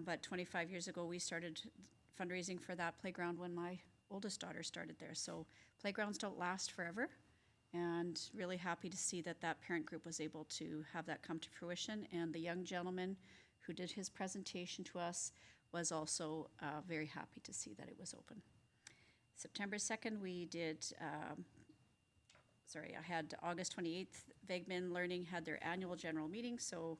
But 25 years ago, we started fundraising for that playground when my oldest daughter started there. So playgrounds don't last forever, and really happy to see that that parent group was able to have that come to fruition. And the young gentleman who did his presentation to us was also very happy to see that it was open. September 2nd, we did, I had August 28th, Vegman Learning had their annual general meeting. So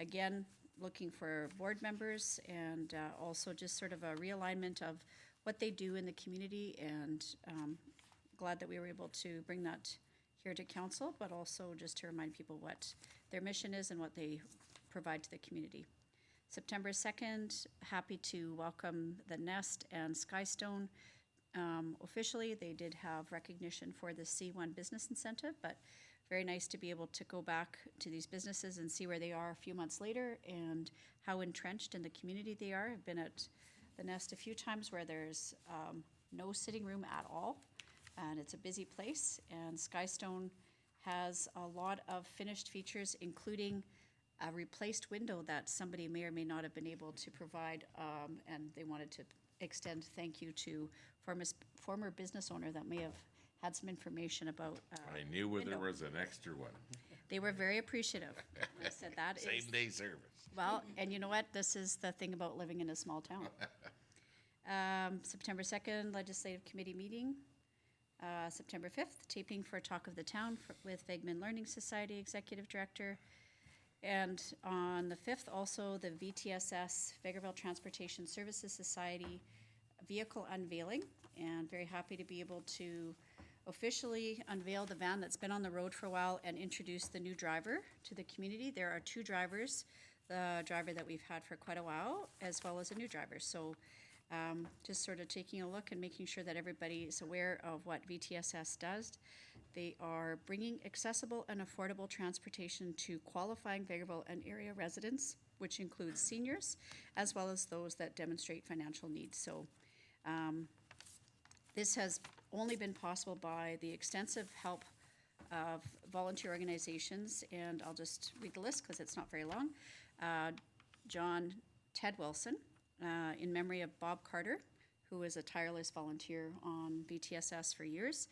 again, looking for board members and also just sort of a realignment of what they do in the community, and glad that we were able to bring that here to council, but also just to remind people what their mission is and what they provide to the community. September 2nd, happy to welcome the Nest and Skystone. Officially, they did have recognition for the C1 business incentive, but very nice to be able to go back to these businesses and see where they are a few months later and how entrenched in the community they are. I've been at the Nest a few times where there's no sitting room at all, and it's a busy place. And Skystone has a lot of finished features, including a replaced window that somebody may or may not have been able to provide, and they wanted to extend thank you to former business owner that may have had some information about. I knew where there was an extra one. They were very appreciative. I said that is. Same day service. Well, and you know what? This is the thing about living in a small town. September 2nd, Legislative Committee meeting. September 5th, taping for Talk of the Town with Vegman Learning Society Executive Director. And on the 5th, also the VTSS, Vegreville Transportation Services Society vehicle unveiling. And very happy to be able to officially unveil the van that's been on the road for a while and introduce the new driver to the community. There are two drivers, the driver that we've had for quite a while, as well as a new driver. So just sort of taking a look and making sure that everybody is aware of what VTSS does. They are bringing accessible and affordable transportation to qualifying Vegreville and area residents, which includes seniors, as well as those that demonstrate financial needs. So this has only been possible by the extensive help of volunteer organizations, and I'll just read the list because it's not very long. John Ted Wilson, in memory of Bob Carter, who was a tireless volunteer on VTSS for years.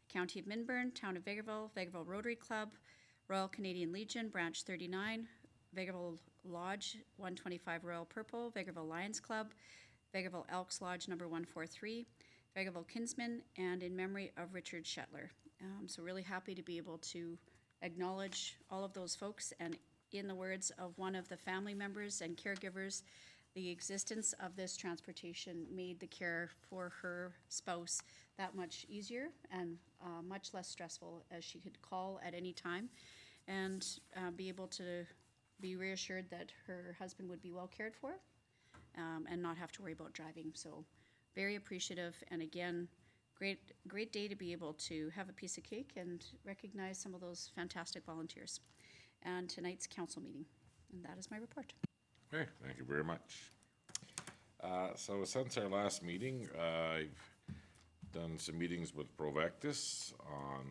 County of Minburn, Town of Vegreville, Vegreville Rotary Club, Royal Canadian Legion, Branch 39, Vegreville Lodge 125 Royal Purple, Vegreville Lions Club, Vegreville Elks Lodge number 143, Vegreville Kinsmen, and in memory of Richard Shetler. So really happy to be able to acknowledge all of those folks, and in the words of one of the family members and caregivers, the existence of this transportation made the care for her spouse that much easier and much less stressful, as she could call at any time and be able to be reassured that her husband would be well cared for and not have to worry about driving. So very appreciative, and again, great day to be able to have a piece of cake and recognize some of those fantastic volunteers. And tonight's council meeting, and that is my report. Okay, thank you very much. So since our last meeting, I've done some meetings with Provectus on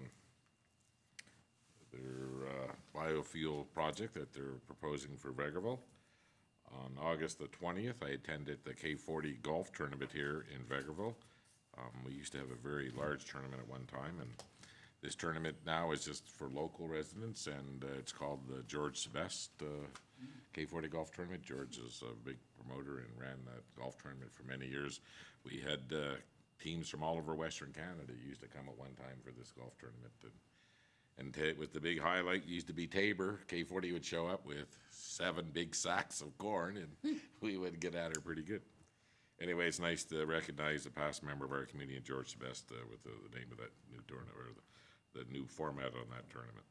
their biofuel project that they're proposing for Vegreville. On August the 20th, I attended the K40 golf tournament here in Vegreville. We used to have a very large tournament at one time, and this tournament now is just for local residents, and it's called the George Sebest K40 golf tournament. George is a big promoter and ran that golf tournament for many years. We had teams from all over Western Canada used to come at one time for this golf tournament. And it was the big highlight used to be Tabor. K40 would show up with 7 big sacks of corn, and we would get at her pretty good. Anyway, it's nice to recognize a past member of our community, George Sebest, with the name of that new tournament, or the new format on that tournament.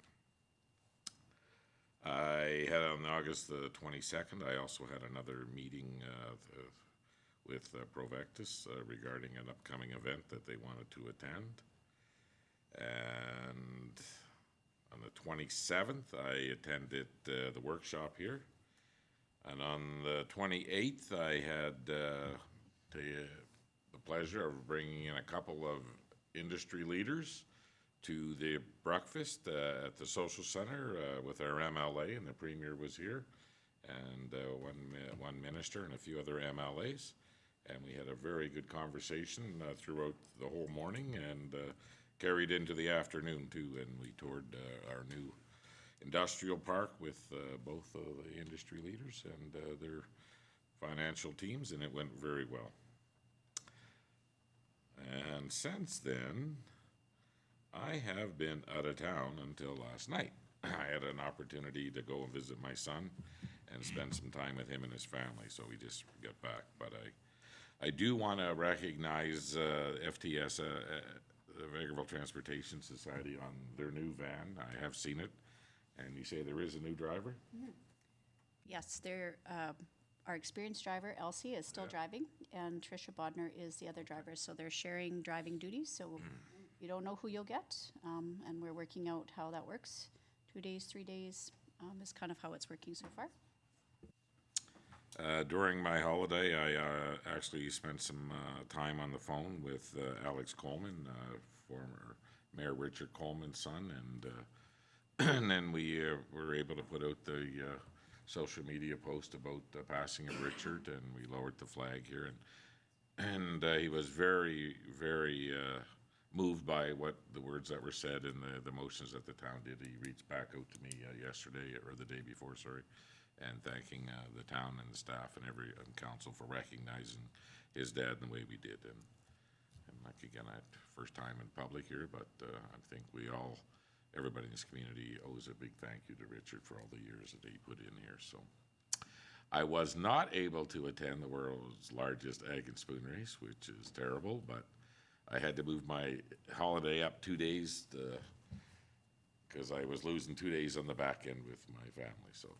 I had on August the 22nd, I also had another meeting with Provectus regarding an upcoming event that they wanted to attend. And on the 27th, I attended the workshop here. And on the 28th, I had the pleasure of bringing in a couple of industry leaders to the breakfast at the Social Center with our MLA, and the Premier was here, and one minister and a few other MLAs. And we had a very good conversation throughout the whole morning, and carried into the afternoon too, and we toured our new industrial park with both of the industry leaders and their financial teams, and it went very well. And since then, I have been out of town until last night. I had an opportunity to go and visit my son and spend some time with him and his family, so we just got back. But I do want to recognize FTS, the Vegreville Transportation Society, on their new van. I have seen it, and you say there is a new driver? Yes, they're, our experienced driver, Elsie, is still driving, and Tricia Bodner is the other driver, so they're sharing driving duties, so you don't know who you'll get, and we're working out how that works. 2 days, 3 days is kind of how it's working so far. During my holiday, I actually spent some time on the phone with Alex Coleman, former Mayor Richard Coleman's son, and then we were able to put out the social media post about the passing of Richard, and we lowered the flag here, and he was very, very moved by what the words that were said and the motions that the town did. He reached back out to me yesterday, or the day before, sorry, and thanking the town and the staff and every council for recognizing his dad in the way we did. And like, again, first time in public here, but I think everybody in this community owes a big thank you to Richard for all the years that he put in here. So I was not able to attend the world's largest egg and spoon race, which is terrible, but I had to move my holiday up 2 days because I was losing 2 days on the back end with my family. So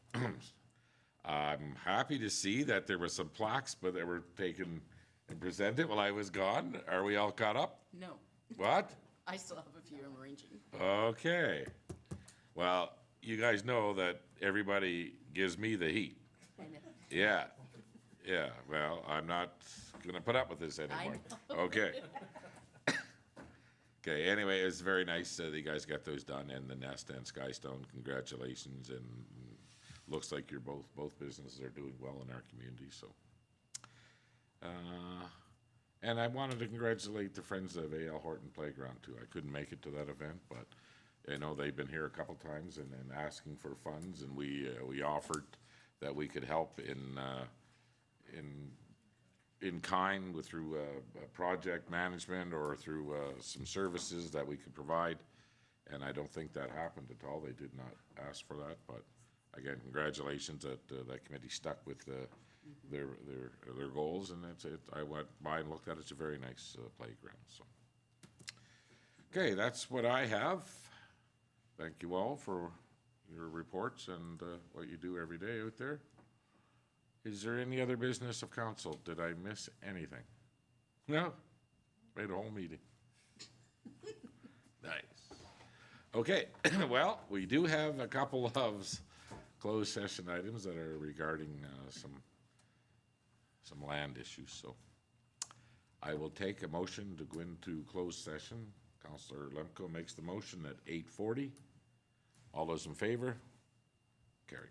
I'm happy to see that there were some plaques, but they were taken and presented while I was gone. Are we all caught up? No, What? I still have a few I'm arranging. Okay. Well, you guys know that everybody gives me the heat. I know. Yeah. Yeah. Well, I'm not going to put up with this anymore. Okay. Okay. Anyway, it was very nice that you guys got those done, and the Nest and Skystone. Congratulations, and looks like you're both businesses are doing well in our community. So, and I wanted to congratulate the Friends of A.L. Horton Playground too. I couldn't make it to that event, but I know they've been here a couple times and asking for funds, and we offered that we could help in kind through project management or through some services that we could provide. And I don't think that happened at all. They did not ask for that, but again, congratulations that that committee stuck with their goals, and that's it. I went by and looked at it. It's a very nice playground. So, okay, that's what I have. Thank you all for your reports and what you do every day out there. Is there any other business of council? Did I miss anything? No? Made a whole meeting. Nice. Okay, well, we do have a couple of closed session items that are regarding some land issues, so I will take a motion to go into closed session. Councillor Lemko makes the motion at 8:40. All those in favor? Carried.